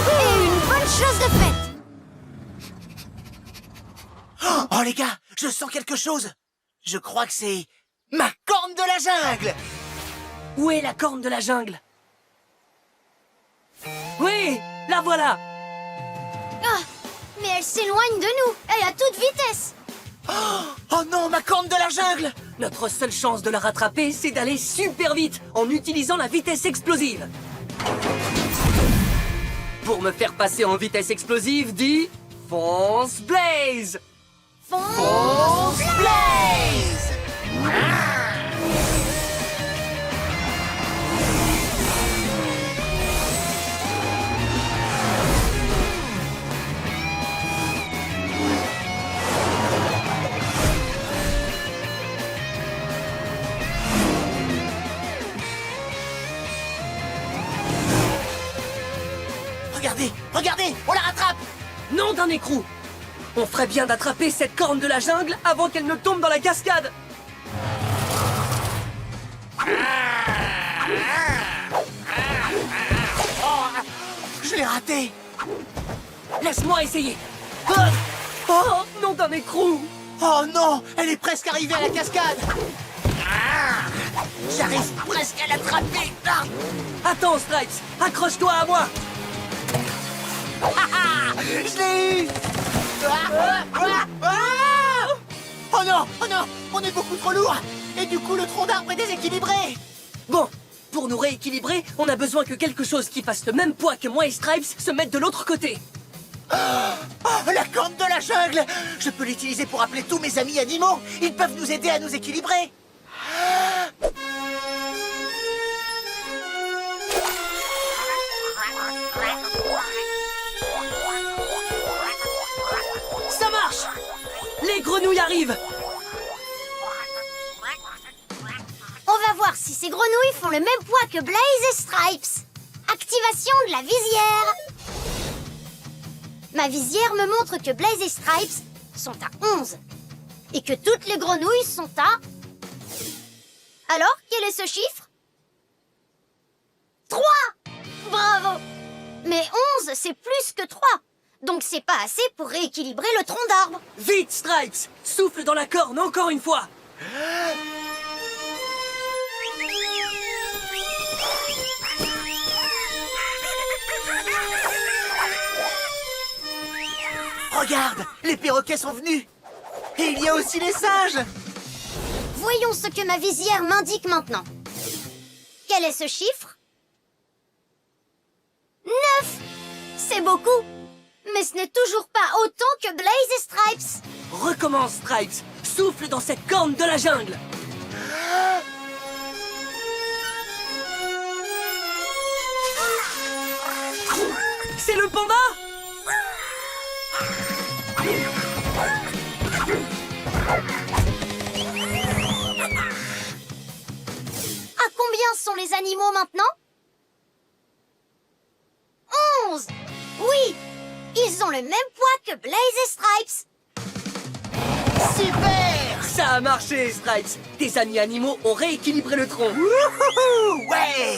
Et une bonne chose de faite! Oh les gars, je sens quelque chose. Je crois que c'est ma corne de la jungle. Où est la corne de la jungle? Oui, la voilà! Ah, mais elle s'éloigne de nous, elle est à toute vitesse. Oh non, ma corne de la jungle. Notre seule chance de la rattraper, c'est d'aller super vite en utilisant la vitesse explosive. Pour me faire passer en vitesse explosive, dis Fonce Blaze! Fonce Blaze! Regardez, regardez, on la rattrape! Nom d'un écrou! On ferait bien d'attraper cette corne de la jungle avant qu'elle ne tombe dans la cascade! Je l'ai raté! Laisse-moi essayer! Oh, nom d'un écrou! Oh non, elle est presque arrivée à la cascade! J'arrive presque à l'attraper! Attends, Stripes! Accroche-toi à moi! Je l'ai eu! Oh non, on est beaucoup trop lourd! Et du coup, le tronc d'arbre est déséquilibré! Bon, pour nous rééquilibrer, on a besoin que quelque chose qui fasse le même poids que moi et Stripes se mette de l'autre côté. Oh, la corne de la jungle! Je peux l'utiliser pour appeler tous mes amis animaux! Ils peuvent nous aider à nous équilibrer! Ça marche! Les grenouilles arrivent! On va voir si ces grenouilles font le même poids que Blaze et Stripes. Activation de la visière. Ma visière me montre que Blaze et Stripes sont à 11. Et que toutes les grenouilles sont à... Alors, quel est ce chiffre? 3! Bravo! Mais 11, c'est plus que 3. Donc c'est pas assez pour rééquilibrer le tronc d'arbre. Vite, Stripes! Souffle dans la corne encore une fois! Regarde, les perroquets sont venus! Et il y a aussi les singes! Voyons ce que ma visière m'indique maintenant. Quel est ce chiffre? 9! C'est beaucoup! Mais ce n'est toujours pas autant que Blaze et Stripes. Recommence, Stripes! Souffle dans cette corne de la jungle! C'est le panda! À combien sont les animaux maintenant? 11! Oui! Ils ont le même poids que Blaze et Stripes. Super! Ça a marché, Stripes! Tes amis animaux ont rééquilibré le tronc! Wouhou! Ouais!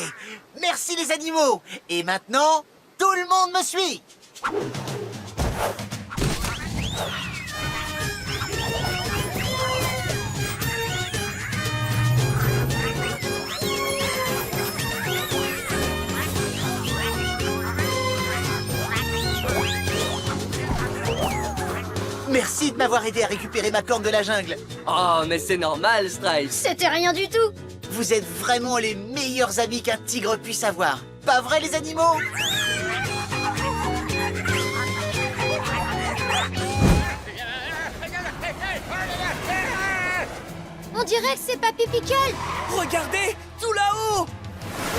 Merci les animaux! Et maintenant, tout le monde me suit! Merci de m'avoir aidé à récupérer ma corne de la jungle. Oh, mais c'est normal, Stripes! C'était rien du tout. Vous êtes vraiment les meilleurs amis qu'un tigre puisse avoir. Pas vrai, les animaux? On dirait que c'est Papy Pickle. Regardez! Tout là-haut!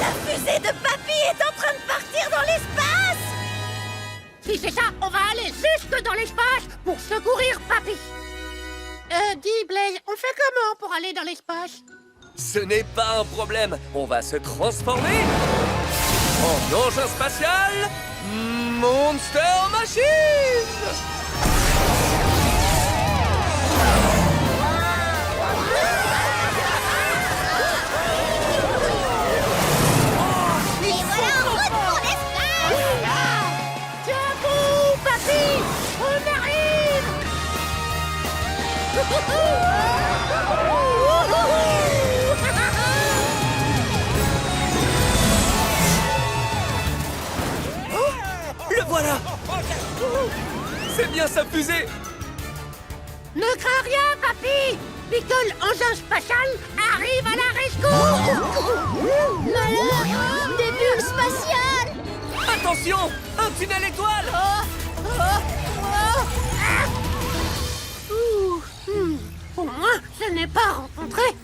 La fusée de Papy est en train de partir dans l'espace! Si c'est ça, on va aller jusque dans l'espace pour secourir Papy. Dis Blaze, on fait comment pour aller dans l'espace? Ce n'est pas un problème. On va se transformer en engin spatial Monster Machine! Et voilà, en route pour l'espace. Tiens bon, Papy, on arrive. Le voilà! C'est bien sa fusée! Ne crains rien, papy! Pickle, engin spatial, arrive à la rescousse! Malheur! Des bulles spatiales! Attention! Un tunnel étoile! Au moins, je n'ai pas rencontré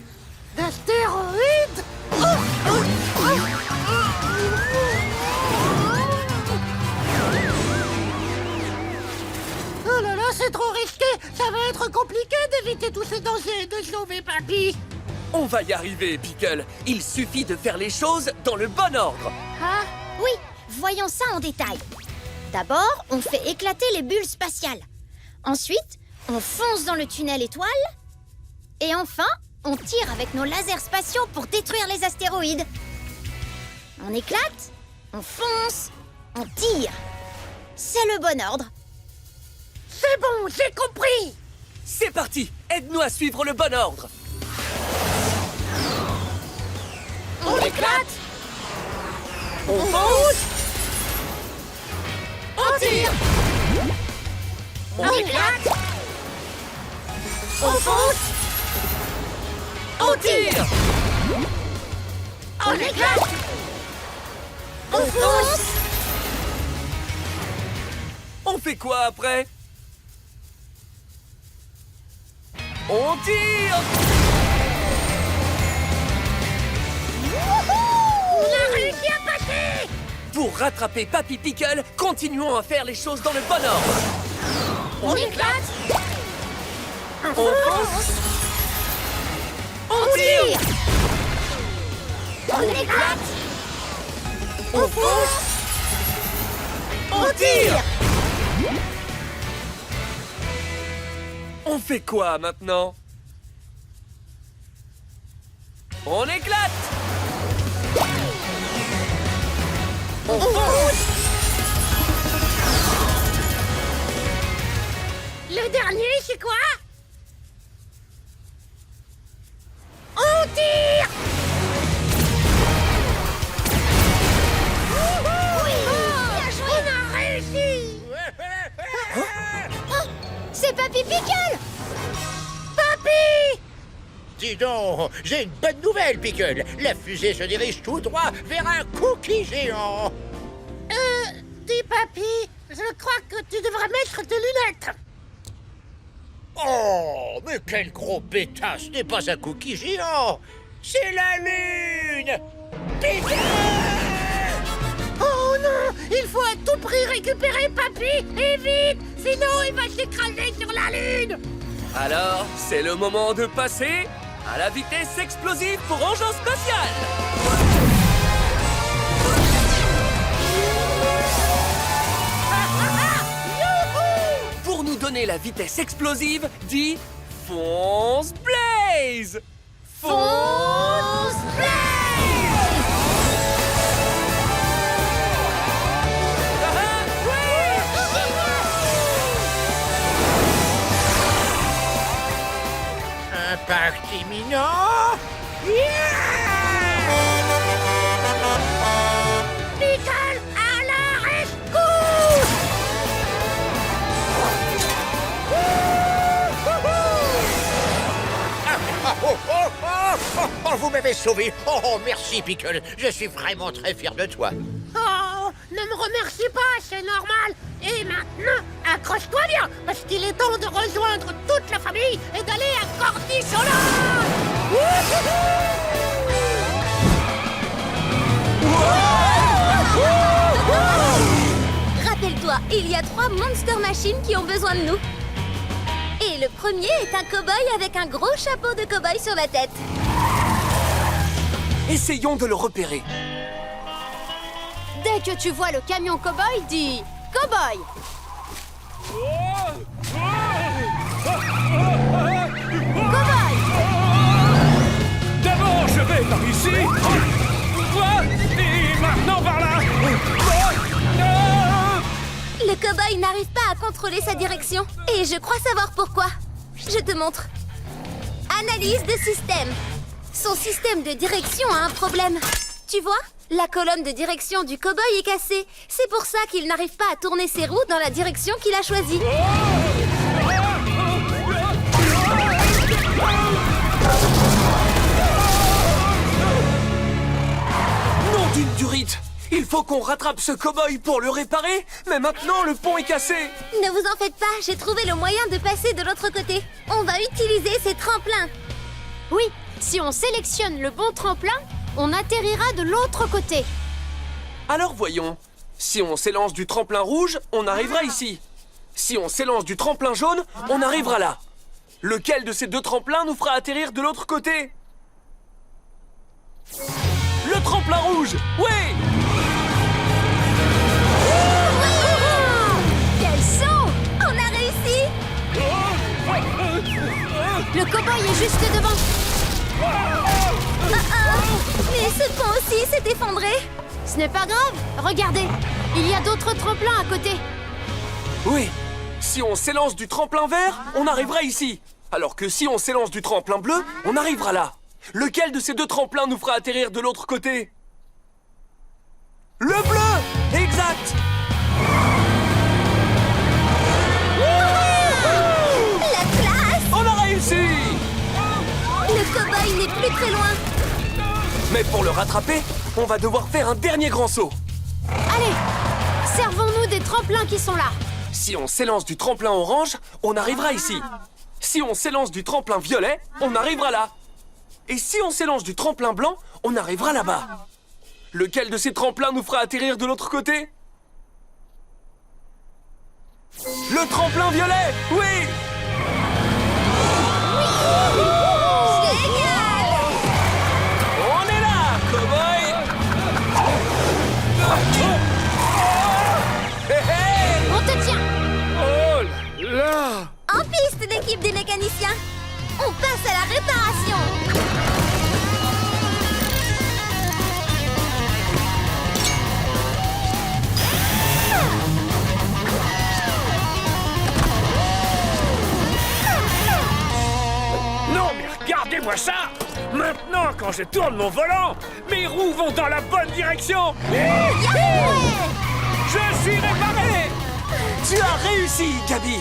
d'astéroïdes! Oh là là, c'est trop risqué! Ça va être compliqué d'éviter tous ces dangers et de sauver papy! On va y arriver, Pickle. Il suffit de faire les choses dans le bon ordre. Ah, oui, voyons ça en détail. D'abord, on fait éclater les bulles spatiales. Ensuite, on fonce dans le tunnel étoile. Et enfin, on tire avec nos lasers spatiaux pour détruire les astéroïdes. On éclate, on fonce, on tire. C'est le bon ordre. C'est bon, j'ai compris! C'est parti! Aide-nous à suivre le bon ordre. On éclate, On fonce! on tire, On éclate, On fonce! On tire! on éclate, on fonce. On fait quoi après? On tire! On a réussi à passer! Pour rattraper Papy Pickle, continuons à faire les choses dans le bon ordre. On éclate, On fonce! on tire, on éclate, On fonce! On tire! On fait quoi maintenant? On éclate! On fonce! Le dernier, c'est quoi? On tire! Bien joué. On a réussi! C'est Papy Pickle. Papy! Dis donc, j'ai une bonne nouvelle, Pickle. La fusée se dirige tout droit vers un cookie géant. Dis papy, je crois que tu devrais mettre tes lunettes. Oh, mais quel gros pétasse! Ce n'est pas un cookie géant. C'est la Lune! Pickle! Oh non, il faut à tout prix récupérer papy, et vite, sinon il va s'écraser sur la Lune. Alors, c'est le moment de passer à la vitesse explosive pour engin spatial! Pour nous donner la vitesse explosive, dis fonce Blaze! Fonce Impact imminent! Pickle, à la rescousse! Oh, vous m'avez sauvé! Oh, merci, Pickle! Je suis vraiment très fier de toi! Oh, ne me remercie pas, c'est normal. Et maintenant, accroche-toi bien, parce qu'il est temps de rejoindre toute la famille et d'aller à Cordisola. Rappelle-toi, il y a 3 Monster Machines qui ont besoin de nous. Et le premier est un cow-boy avec un gros chapeau de cow-boy sur la tête. Essayons de le repérer. Dès que tu vois le camion cow-boy, dis cow-boy. Cow-boy. D'abord, je vais par ici. Quoi? Et maintenant par là. Le cow-boy n'arrive pas à contrôler sa direction. Et je crois savoir pourquoi. Je te montre. Analyse de système. Son système de direction a un problème. Tu vois? La colonne de direction du cow-boy est cassée. C'est pour ça qu'il n'arrive pas à tourner ses roues dans la direction qu'il a choisie. Durite, il faut qu'on rattrape ce cow-boy pour le réparer, mais maintenant le pont est cassé. Ne vous en faites pas, j'ai trouvé le moyen de passer de l'autre côté. On va utiliser ces tremplins. Oui, si on sélectionne le bon tremplin, on atterrira de l'autre côté. Alors voyons, si on s'élance du tremplin rouge, on arrivera ici. Si on s'élance du tremplin jaune, on arrivera là. Lequel de ces deux tremplins nous fera atterrir de l'autre côté? Le tremplin rouge, oui! Quel saut! On a réussi! Le cow-boy est juste devant. Mais ce pont aussi s'est effondré. Ce n'est pas grave, regardez, il y a d'autres tremplins à côté. Oui, si on s'élance du tremplin vert, on arrivera ici. Alors que si on s'élance du tremplin bleu, on arrivera là. Lequel de ces deux tremplins nous fera atterrir de l'autre côté? Le bleu! Exact! La classe! On a réussi! Le cow-boy n'est plus très loin. Mais pour le rattraper, on va devoir faire un dernier grand saut. Allez, servons-nous des tremplins qui sont là. Si on s'élance du tremplin orange, on arrivera ici. Si on s'élance du tremplin violet, on arrivera là. Et si on s'élance du tremplin blanc, on arrivera là-bas. Lequel de ces tremplins nous fera atterrir de l'autre côté? Le tremplin violet, oui! Génial! On est là, cow-boy! Hé hé! On te tient! Oh là! En piste, l'équipe des mécaniciens! On passe à la réparation! Non, mais regardez-moi ça! Maintenant, quand je tourne mon volant, mes roues vont dans la bonne direction! Je suis réparé! Tu as réussi, Gabi!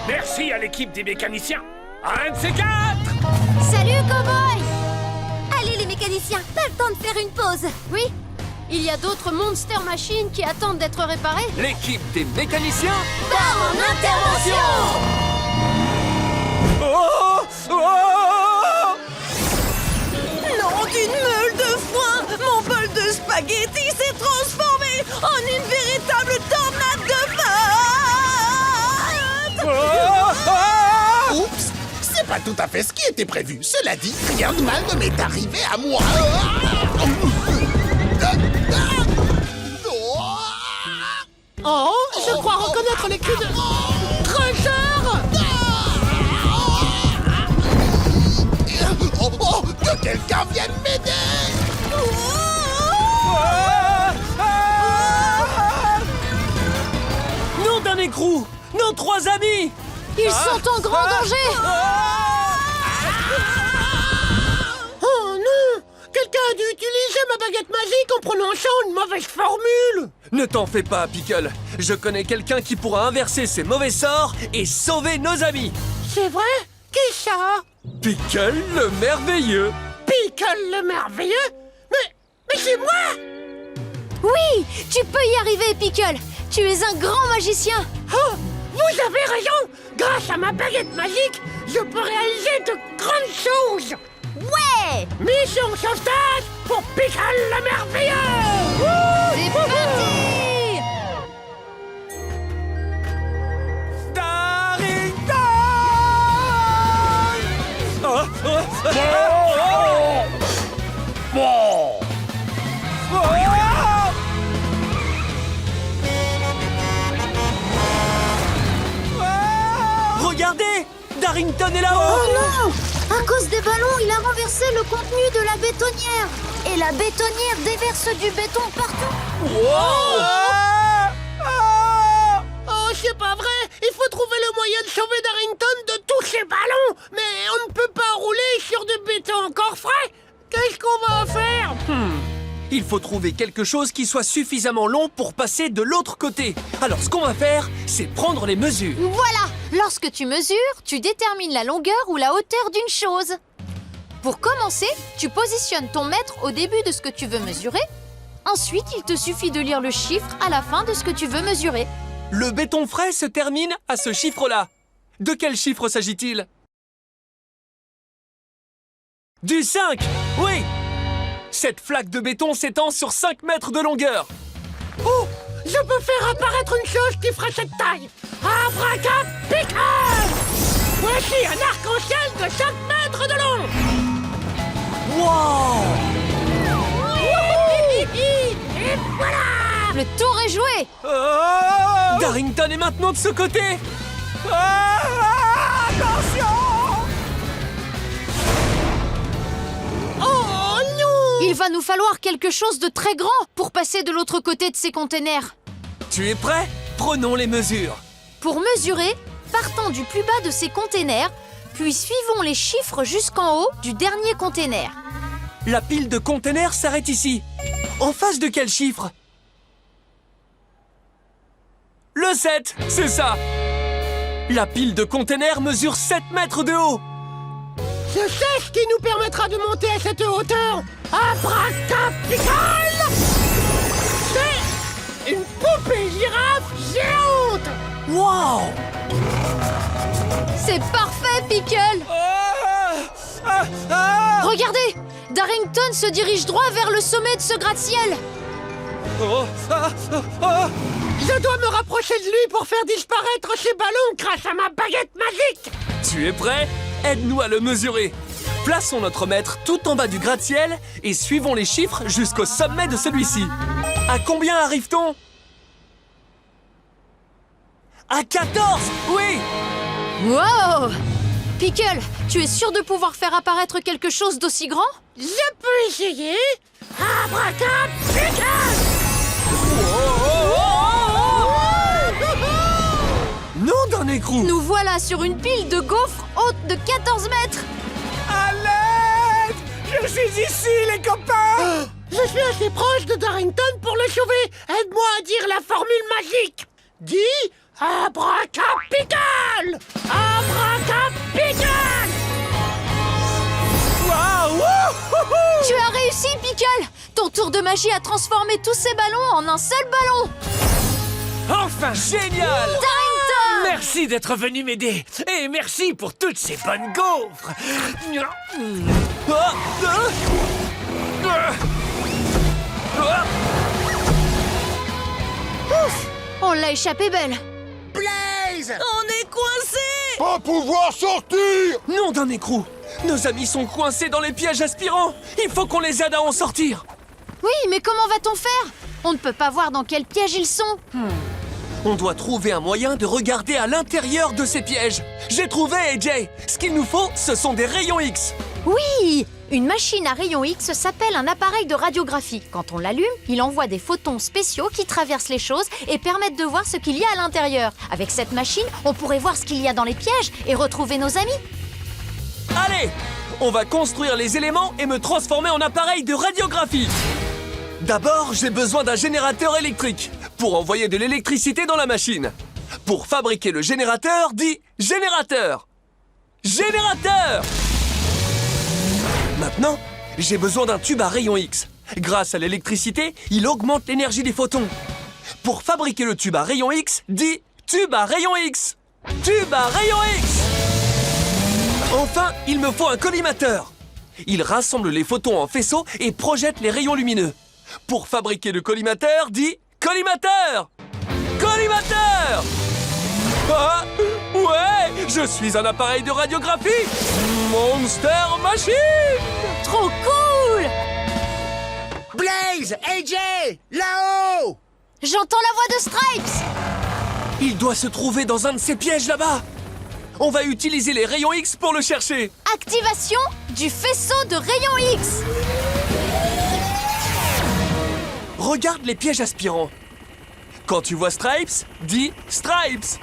Merci à l'équipe des mécaniciens! Un de ces quatre! Salut, cow-boy! Allez, les mécaniciens, pas le temps de faire une pause. Oui, il y a d'autres Monster Machines qui attendent d'être réparées. L'équipe des mécaniciens Part en intervention! Oh! Oh! Non, d'une meule de foin! Mon bol de spaghettis s'est transformé en une véritable tornade de pâtes! Oups! C'est pas tout à fait ce qui était prévu. Cela dit, rien de mal ne m'est arrivé à moi. Oh, je crois reconnaître les cris de... Crusher! Oh, oh, que quelqu'un vienne m'aider! Nom d'un écrou! Nos trois amis! Ils sont en grand danger! Oh non! Quelqu'un a dû utiliser ma baguette magique en prononçant une mauvaise formule! Ne t'en fais pas, Pickle. Je connais quelqu'un qui pourra inverser ces mauvais sorts et sauver nos amis. C'est vrai? Qui ça? Pickle le merveilleux. Pickle le merveilleux? Mais c'est moi! Oui, tu peux y arriver, Pickle. Tu es un grand magicien. Oh, vous avez raison! Grâce à ma baguette magique, je peux réaliser de grandes choses! Ouais! Mission sauvetage pour Pickle le merveilleux! C'est parti! Regardez! Darrington est là-haut! Oh non! À cause des ballons, il a renversé le contenu de la bétonnière. Et la bétonnière déverse du béton partout. Oh, c'est pas vrai! Il faut trouver le moyen de sauver Darrington de tous ces ballons! Mais on ne peut pas rouler sur du béton encore frais! Qu'est-ce qu'on va faire? Il faut trouver quelque chose qui soit suffisamment long pour passer de l'autre côté. Alors ce qu'on va faire, c'est prendre les mesures. Voilà! Lorsque tu mesures, tu détermines la longueur ou la hauteur d'une chose. Pour commencer, tu positionnes ton mètre au début de ce que tu veux mesurer. Ensuite, il te suffit de lire le chiffre à la fin de ce que tu veux mesurer. Le béton frais se termine à ce chiffre-là. De quel chiffre s'agit-il? Du 5! Oui! Cette flaque de béton s'étend sur 5 mètres de longueur. Oh! Je peux faire apparaître une chose qui fera cette taille. Abracapicale! Voici un arc-en-ciel de 5 mètres de long. Wow! Et voilà! Le tour est joué! Darrington est maintenant de ce côté! Attention! Oh non! Il va nous falloir quelque chose de très grand pour passer de l'autre côté de ces containers. Tu es prêt? Prenons les mesures. Pour mesurer, partons du plus bas de ces containers, puis suivons les chiffres jusqu'en haut du dernier container. La pile de containers s'arrête ici. En face de quel chiffre? Le 7, c'est ça. La pile de containers mesure 7 mètres de haut. Je sais ce qui nous permettra de monter à cette hauteur. Abracapicale! C'est une poupée girafe géante! Wow! C'est parfait, Pickle! Regardez! Darrington se dirige droit vers le sommet de ce gratte-ciel. Je dois me rapprocher de lui pour faire disparaître ces ballons grâce à ma baguette magique! Tu es prêt? Aide-nous à le mesurer. Plaçons notre mètre tout en bas du gratte-ciel et suivons les chiffres jusqu'au sommet de celui-ci. À combien arrive-t-on? À 14! Oui! Wow! Pickle, tu es sûr de pouvoir faire apparaître quelque chose d'aussi grand? Je peux essayer. Abracapicale! Non d'un écrou! Nous voilà sur une pile de gaufres haute de 14 mètres! À l'aide! Je suis ici, les copains! Je suis assez proche de Darrington pour le sauver. Aide-moi à dire la formule magique. Dis abracapicale! Abracapicale! Tu as réussi, Pickle! Ton tour de magie a transformé tous ces ballons en un seul ballon! Enfin, génial! Darrington! Merci d'être venu m'aider. Et merci pour toutes ces bonnes gaufres. Ouf! On l'a échappé belle! Blaze! On est coincés! Pas pouvoir sortir! Non d'un écrou! Nos amis sont coincés dans les pièges aspirants! Il faut qu'on les aide à en sortir! Oui, mais comment va-t-on faire? On ne peut pas voir dans quel piège ils sont. On doit trouver un moyen de regarder à l'intérieur de ces pièges. J'ai trouvé, AJ! Ce qu'il nous faut, ce sont des rayons X! Oui! Une machine à rayons X s'appelle un appareil de radiographie. Quand on l'allume, il envoie des photons spéciaux qui traversent les choses et permettent de voir ce qu'il y a à l'intérieur. Avec cette machine, on pourrait voir ce qu'il y a dans les pièges et retrouver nos amis. Allez! On va construire les éléments et me transformer en appareil de radiographie! D'abord, j'ai besoin d'un générateur électrique pour envoyer de l'électricité dans la machine. Pour fabriquer le générateur, dis générateur! Générateur! Maintenant, j'ai besoin d'un tube à rayons X. Grâce à l'électricité, il augmente l'énergie des photons. Pour fabriquer le tube à rayons X, dis tube à rayons X! Tube à rayons X! Enfin, il me faut un collimateur. Il rassemble les photons en faisceaux et projette les rayons lumineux. Pour fabriquer le collimateur, dis collimateur! Collimateur! Ah, ouais! Je suis un appareil de radiographie! Monster Machine! Trop cool! Blaze! AJ! Là-haut! J'entends la voix de Stripes! Il doit se trouver dans un de ces pièges là-bas! On va utiliser les rayons X pour le chercher! Activation du faisceau de rayons X! Regarde les pièges aspirants. Quand tu vois Stripes, dis Stripes!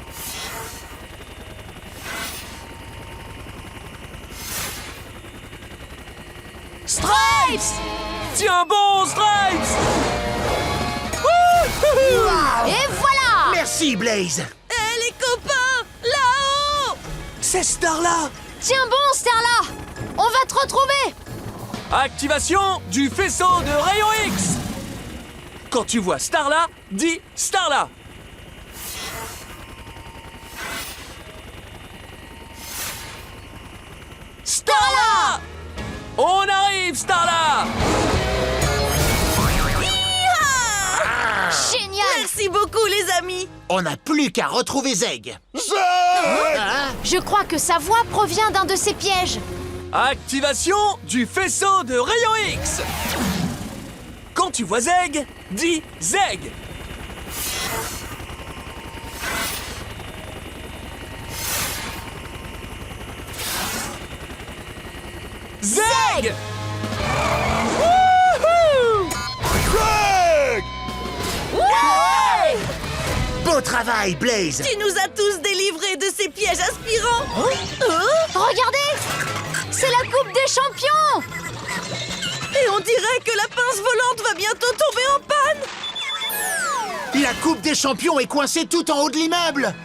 Stripes! Tiens bon, Stripes! Et voilà! Merci, Blaze! Les copains! Là-haut! C'est Starla! Tiens bon, Starla! On va te retrouver! Activation du faisceau de rayons X! Quand tu vois Starla, dis Starla. Starla! On arrive, Starla! Génial! Merci beaucoup, les amis. On n'a plus qu'à retrouver Zeg. Je crois que sa voix provient d'un de ces pièges. Activation du faisceau de rayons X. Quand tu vois Zeg, dis Zeg. Zeg! Wouhou! Zeg! Ouais! Beau travail, Blaze. Tu nous as tous délivrés de ces pièges aspirants. Regardez! C'est la Coupe des Champions! Et on dirait que la pince volante va bientôt tomber en panne. La Coupe des Champions est coincée tout en haut de l'immeuble.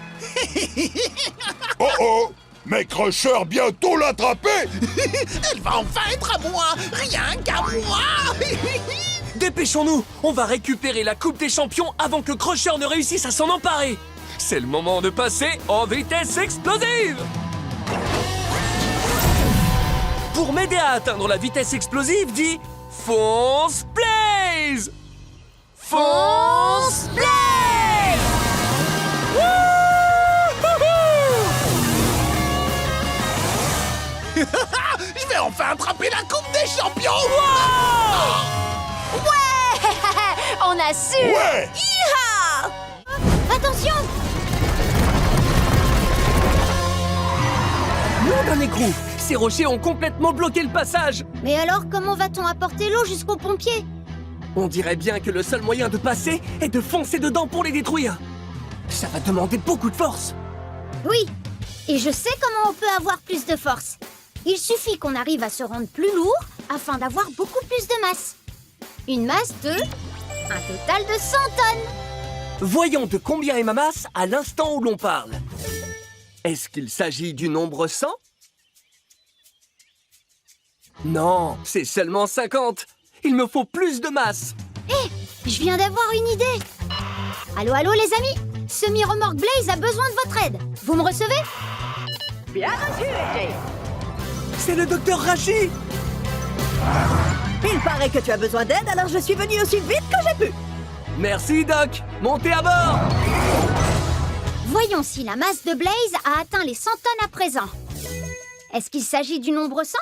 Oh oh! Mais Crusher bientôt l'attraper! Elle va enfin être à moi. Rien qu'à moi. Dépêchons-nous! On va récupérer la Coupe des Champions avant que Crusher ne réussisse à s'en emparer! C'est le moment de passer en vitesse explosive! Pour m'aider à atteindre la vitesse explosive, dis Fonce Blaze! Fonce Blaze! Je vais enfin attraper la Coupe des Champions. Ouais! On a su! Ouais! Hi-ha! Attention! Non d'un écrou! Ces rochers ont complètement bloqué le passage! Mais alors, comment va-t-on apporter l'eau jusqu'aux pompiers? On dirait bien que le seul moyen de passer est de foncer dedans pour les détruire! Ça va demander beaucoup de force! Oui, et je sais comment on peut avoir plus de force. Il suffit qu'on arrive à se rendre plus lourd afin d'avoir beaucoup plus de masse. Une masse de... un total de 100 tonnes. Voyons de combien est ma masse à l'instant où l'on parle. Est-ce qu'il s'agit du nombre 100? Non, c'est seulement 50. Il me faut plus de masse. Hé, je viens d'avoir une idée. Allô, allô les amis? Semi-remorque Blaze a besoin de votre aide. Vous me recevez? Bien reçu, AJ. C'est le docteur Rachi. Il paraît que tu as besoin d'aide, alors je suis venue aussi vite que j'ai pu. Merci Doc. Montez à bord. Voyons si la masse de Blaze a atteint les 100 tonnes à présent. Est-ce qu'il s'agit du nombre 100?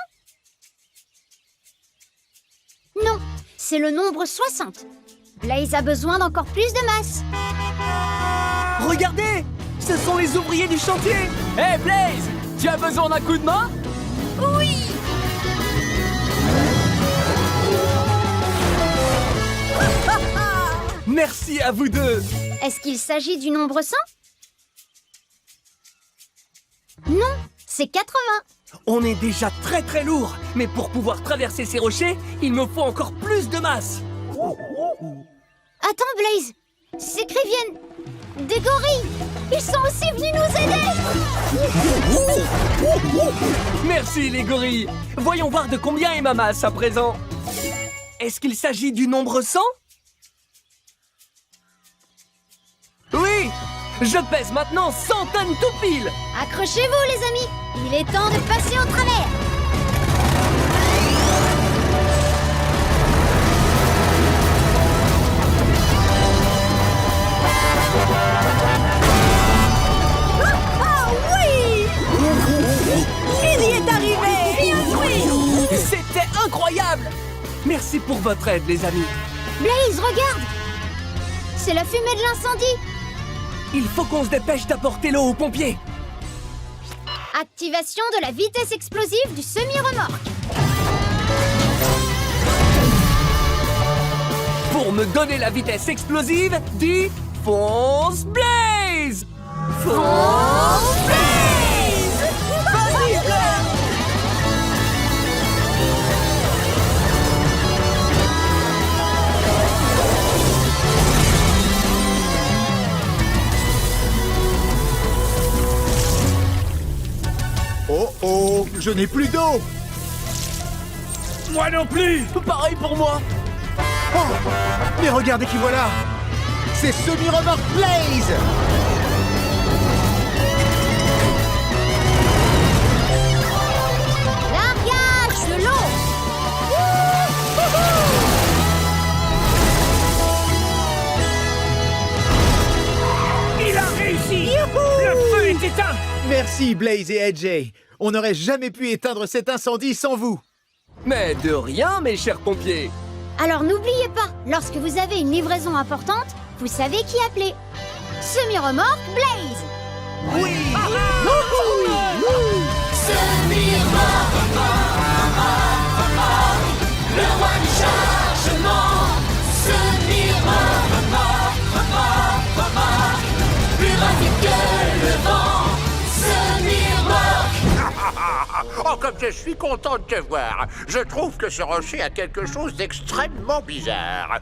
Non, c'est le nombre 60. Blaze a besoin d'encore plus de masse. Regardez, ce sont les ouvriers du chantier. Hé Blaze, tu as besoin d'un coup de main? Oui! Merci à vous deux. Est-ce qu'il s'agit du nombre 100? Non, c'est 80. On est déjà très très lourd, mais pour pouvoir traverser ces rochers, il me faut encore plus de masse. Attends Blaze, ces cris viennent des gorilles. Ils sont aussi venus nous aider. Merci les gorilles. Voyons voir de combien est ma masse à présent. Est-ce qu'il s'agit du nombre 100? Oui, je pèse maintenant 100 tonnes tout pile. Accrochez-vous les amis, il est temps de passer au travers. Ah oui! Il y est arrivé! C'était incroyable. Merci pour votre aide les amis. Blaze, regarde! C'est la fumée de l'incendie. Il faut qu'on se dépêche d'apporter l'eau aux pompiers. Activation de la vitesse explosive du semi-remorque. Pour me donner la vitesse explosive, dis Fonce Blaze! Fonce Blaze! Vas-y Blaze! Oh oh, je n'ai plus d'eau. Moi non plus! Pareil pour moi. Oh, mais regardez qui voilà! C'est semi-remorque Blaze! Largage de l'eau. Il a réussi! Le feu est éteint! Merci Blaze et AJ. On n'aurait jamais pu éteindre cet incendie sans vous. Mais de rien, mes chers pompiers. Alors n'oubliez pas, lorsque vous avez une livraison importante, vous savez qui appeler. Semi-remorque Blaze. Oui! Semi-remorque, le roi du chargement. Semi-remorque, plus rapide que le vent. Semi-remorque. Oh, comme je suis content de te voir. Je trouve que ce rocher a quelque chose d'extrêmement bizarre.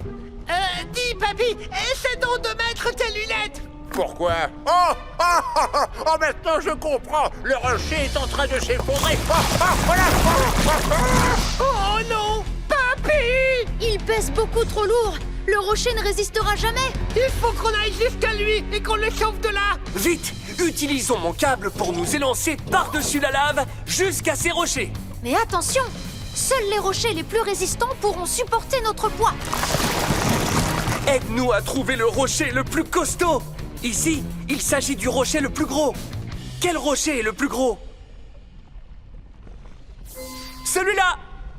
Dis, papy, essaie donc de mettre tes lunettes. Pourquoi? Oh, maintenant je comprends. Le rocher est en train de s'effondrer. Oh non, papy! Il pèse beaucoup trop lourd. Le rocher ne résistera jamais. Il faut qu'on aille jusqu'à lui et qu'on le sauve de là. Vite, utilisons mon câble pour nous élancer par-dessus la lave jusqu'à ces rochers. Mais attention, seuls les rochers les plus résistants pourront supporter notre poids. Aide-nous à trouver le rocher le plus costaud. Ici, il s'agit du rocher le plus gros. Quel rocher est le plus gros? Celui-là.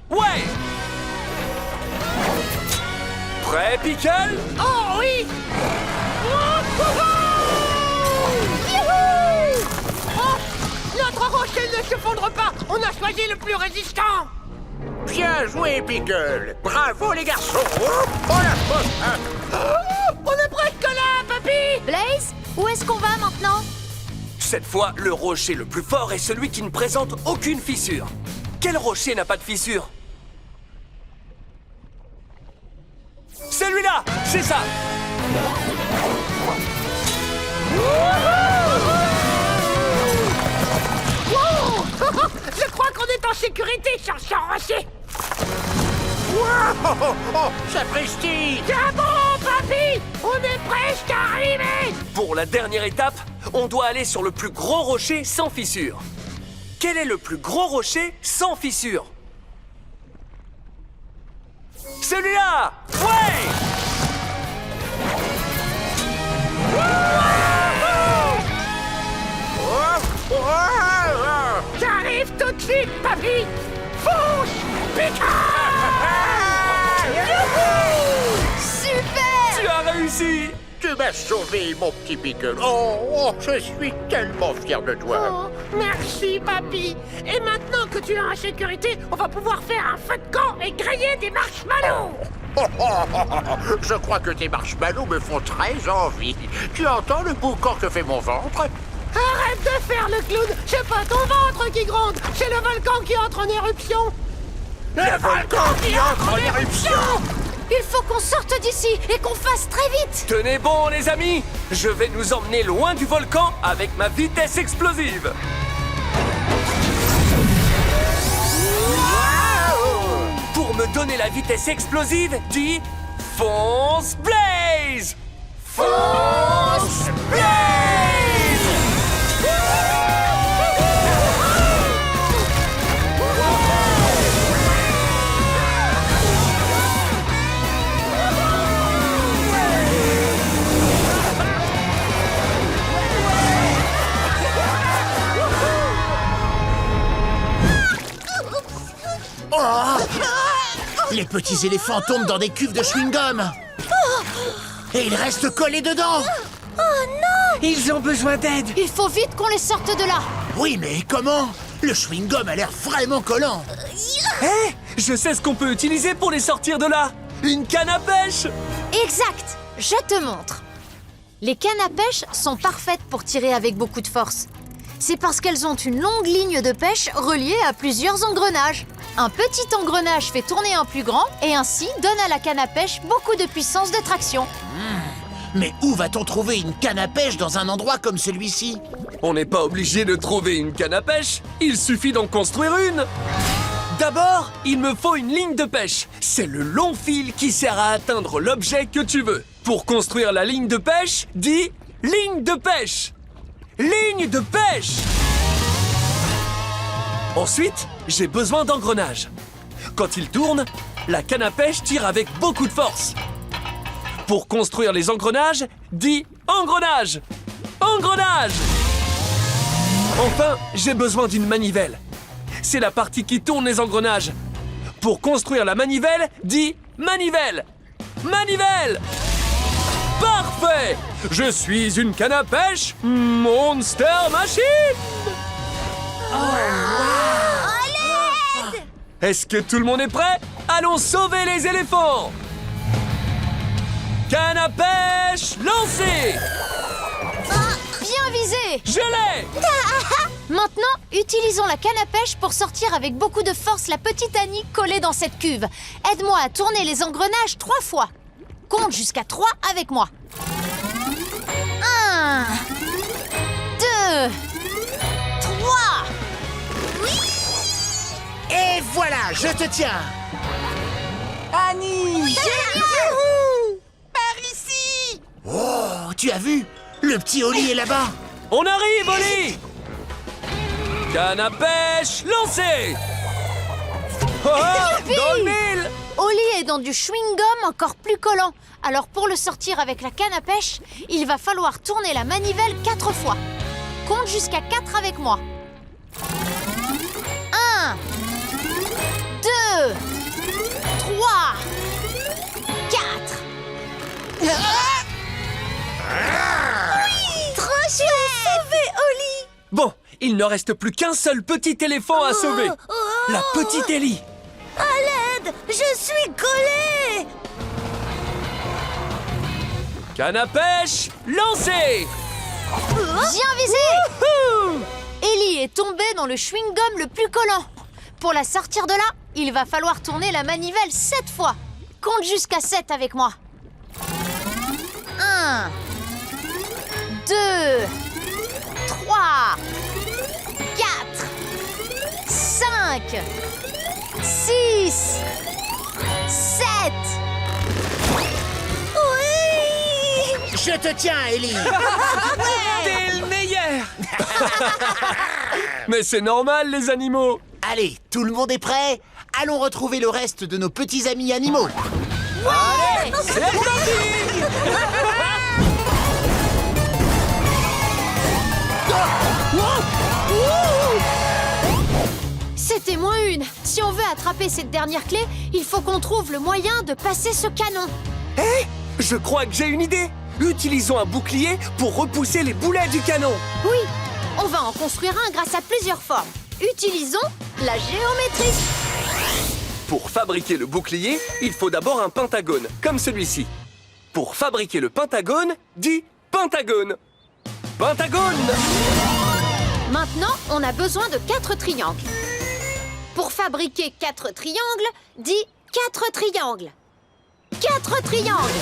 Ouais. Prêt, Pickle? Oh oui! Oh, notre rocher ne s'effondre pas. On a choisi le plus résistant. Bien joué, Pickle. Bravo, les garçons. Oh la faute. On est presque là, papy. Blaze, où est-ce qu'on va maintenant? Cette fois, le rocher le plus fort est celui qui ne présente aucune fissure. Quel rocher n'a pas de fissure? Celui-là, c'est ça. Wow. Je crois qu'on est en sécurité sur ce rocher. Oh, sapristi! C'est bon, papy. On est presque arrivé. Pour la dernière étape, on doit aller sur le plus gros rocher sans fissure. Quel est le plus gros rocher sans fissure? Celui-là! Ouais! J'arrive tout de suite, papy. Fonce, Super! Tu as réussi! Tu m'as sauvé, mon petit Pickle. Oh, je suis tellement fier de toi. Oh, merci, papy. Et maintenant que tu es en sécurité, on va pouvoir faire un feu de camp et griller des marshmallows. Je crois que tes marshmallows me font très envie. Tu entends le boucan que fait mon ventre? Arrête de faire le clown. C'est pas ton ventre qui gronde, c'est le volcan qui entre en éruption. Le volcan qui entre en éruption! Il faut qu'on sorte d'ici et qu'on fasse très vite. Tenez bon, les amis! Je vais nous emmener loin du volcan avec ma vitesse explosive. Pour me donner la vitesse explosive, dis Fonce Blaze! Fonce Blaze! Les petits éléphants tombent dans des cuves de chewing-gum. Et ils restent collés dedans. Oh non! Ils ont besoin d'aide. Il faut vite qu'on les sorte de là. Oui, mais comment? Le chewing-gum a l'air vraiment collant. Hé! Je sais ce qu'on peut utiliser pour les sortir de là. Une canne à pêche. Exact. Je te montre. Les cannes à pêche sont parfaites pour tirer avec beaucoup de force. C'est parce qu'elles ont une longue ligne de pêche reliée à plusieurs engrenages. Un petit engrenage fait tourner un plus grand et ainsi donne à la canne à pêche beaucoup de puissance de traction. Mais où va-t-on trouver une canne à pêche dans un endroit comme celui-ci? On n'est pas obligé de trouver une canne à pêche. Il suffit d'en construire une. D'abord, il me faut une ligne de pêche. C'est le long fil qui sert à atteindre l'objet que tu veux. Pour construire la ligne de pêche, dis ligne de pêche. Ligne de pêche. Ensuite, j'ai besoin d'engrenages. Quand il tourne, la canne à pêche tire avec beaucoup de force. Pour construire les engrenages, dis engrenage. Engrenage. Enfin, j'ai besoin d'une manivelle. C'est la partie qui tourne les engrenages. Pour construire la manivelle, dis manivelle. Manivelle. Parfait. Je suis une canne à pêche Monster Machine. Est-ce que tout le monde est prêt? Allons sauver les éléphants. Canne à pêche lancée. Bien visé! Je l'ai! Maintenant, utilisons la canne à pêche pour sortir avec beaucoup de force la petite Annie collée dans cette cuve. Aide-moi à tourner les engrenages 3 fois. Compte jusqu'à 3 avec moi. 1, 2, 3. Et voilà, je te tiens. Annie! Par ici. Oh, tu as vu? Le petit Oli est là-bas. On arrive, Oli! Canne à pêche lancée! Oh, dans le mille! Oli est dans du chewing-gum encore plus collant. Alors pour le sortir avec la canne à pêche, il va falloir tourner la manivelle 4 fois. Compte jusqu'à 4 avec moi. 1, 2, 3, 4. Trop chouette! Sauvé, Oli! Bon, il ne reste plus qu'un seul petit éléphant à sauver. La petite Ellie. À l'aide! Je suis collée! Canne à pêche lancée! Bien visé! Ellie est tombée dans le chewing-gum le plus collant. Pour la sortir de là, il va falloir tourner la manivelle 7 fois. Compte jusqu'à 7 avec moi. 1, 2, 3, 4, 5, 6, 7. Oui! Je te tiens, Ellie. T'es le meilleur! Mais c'est normal, les animaux. Allez, tout le monde est prêt? Allons retrouver le reste de nos petits amis animaux. Allez, c'est parti! C'était moins une. Si on veut attraper cette dernière clé, il faut qu'on trouve le moyen de passer ce canon. Hé, je crois que j'ai une idée. Utilisons un bouclier pour repousser les boulets du canon. Oui, on va en construire un grâce à plusieurs formes. Utilisons la géométrie. Pour fabriquer le bouclier, il faut d'abord un pentagone, comme celui-ci. Pour fabriquer le pentagone, dis pentagone. Pentagone! Maintenant, on a besoin de 4 triangles. Pour fabriquer 4 triangles, dis 4 triangles. 4 triangles.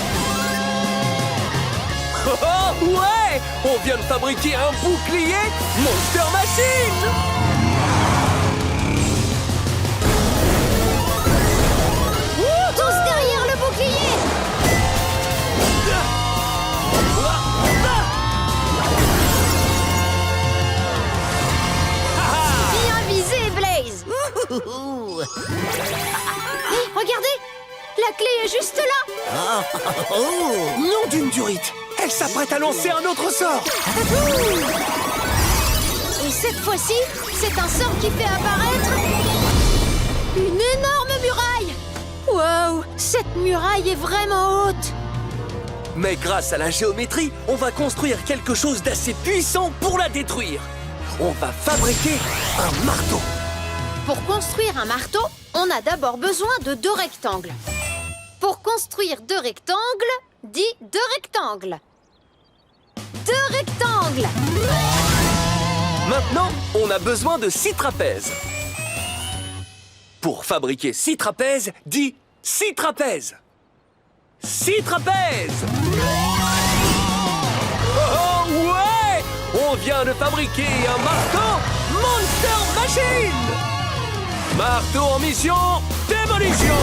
Oh, oh, ouais! On vient de fabriquer un bouclier Monster Machine! Tous derrière le bouclier! Bien visé, Blaze! Hé, regardez! La clé est juste là! Nom d'une durite! Elle s'apprête à lancer un autre sort! Et cette fois-ci, c'est un sort qui fait apparaître une énorme muraille! Waouh! Cette muraille est vraiment haute! Mais grâce à la géométrie, on va construire quelque chose d'assez puissant pour la détruire. On va fabriquer un marteau. Pour construire un marteau, on a d'abord besoin de 2 rectangles. Pour construire 2 rectangles, dis 2 rectangles. 2 rectangles! Maintenant, on a besoin de 6 trapèzes. Pour fabriquer 6 trapèzes, dis 6 trapèzes. 6 trapèzes! Oh ouais! On vient de fabriquer un marteau Monster Machine! Marteau en mission, démolition!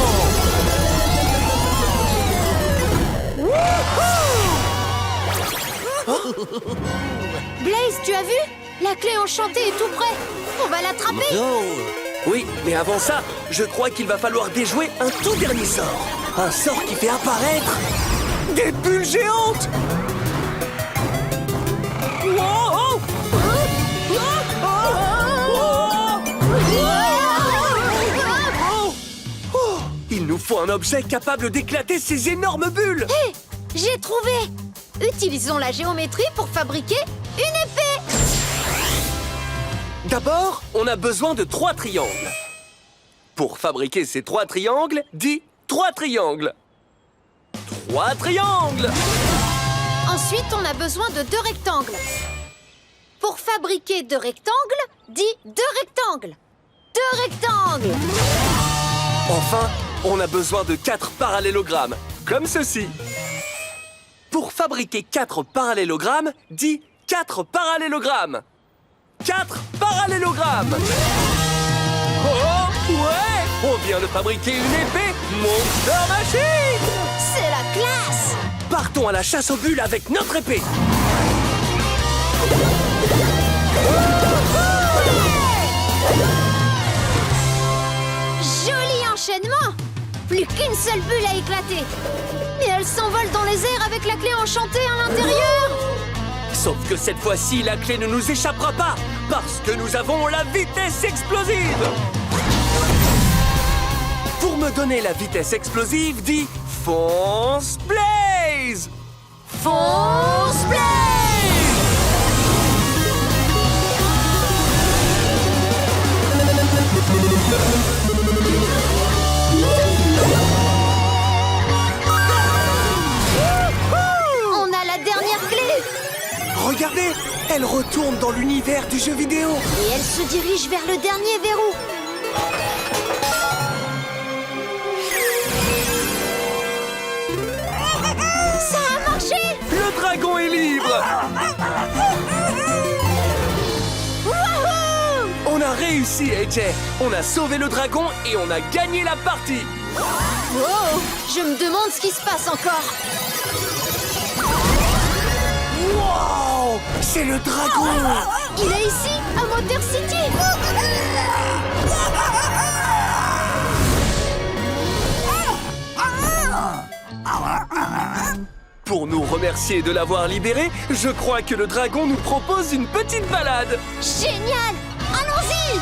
Blaze, tu as vu? La clé enchantée est tout près. On va l'attraper. Oui, mais avant ça, je crois qu'il va falloir déjouer un tout dernier sort. Un sort qui fait apparaître des bulles géantes. Wow! Oh, il nous faut un objet capable d'éclater ces énormes bulles. Hé, j'ai trouvé. Utilisons la géométrie pour fabriquer une épée. D'abord, on a besoin de 3 triangles. Pour fabriquer ces 3 triangles, dis 3 triangles. 3 triangles. Ensuite, on a besoin de 2 rectangles. Pour fabriquer 2 rectangles, dis 2 rectangles. 2 rectangles. Enfin, on a besoin de 4 parallélogrammes, comme ceci. Pour fabriquer 4 parallélogrammes, dis 4 parallélogrammes. 4 parallélogrammes. Oh, ouais! On vient de fabriquer une épée Monster Machine! C'est la classe! Partons à la chasse aux bulles avec notre épée. Joli enchaînement! Plus qu'une seule bulle à éclater. Et elle s'envole dans les airs avec la clé enchantée à l'intérieur. Sauf que cette fois-ci, la clé ne nous échappera pas, parce que nous avons la vitesse explosive. Pour me donner la vitesse explosive, dis fonce Blaze. Fonce Blaze! On a la dernière clé. Regardez, elle retourne dans l'univers du jeu vidéo. Et elle se dirige vers le dernier verrou. Ça a marché! Le dragon est libre. Wouhou! On a réussi, AJ. On a sauvé le dragon et on a gagné la partie. Oh, je me demande ce qui se passe encore. Wow! C'est le dragon! Il est ici, à Motor City. Pour nous remercier de l'avoir libéré, je crois que le dragon nous propose une petite balade. Génial! Allons-y!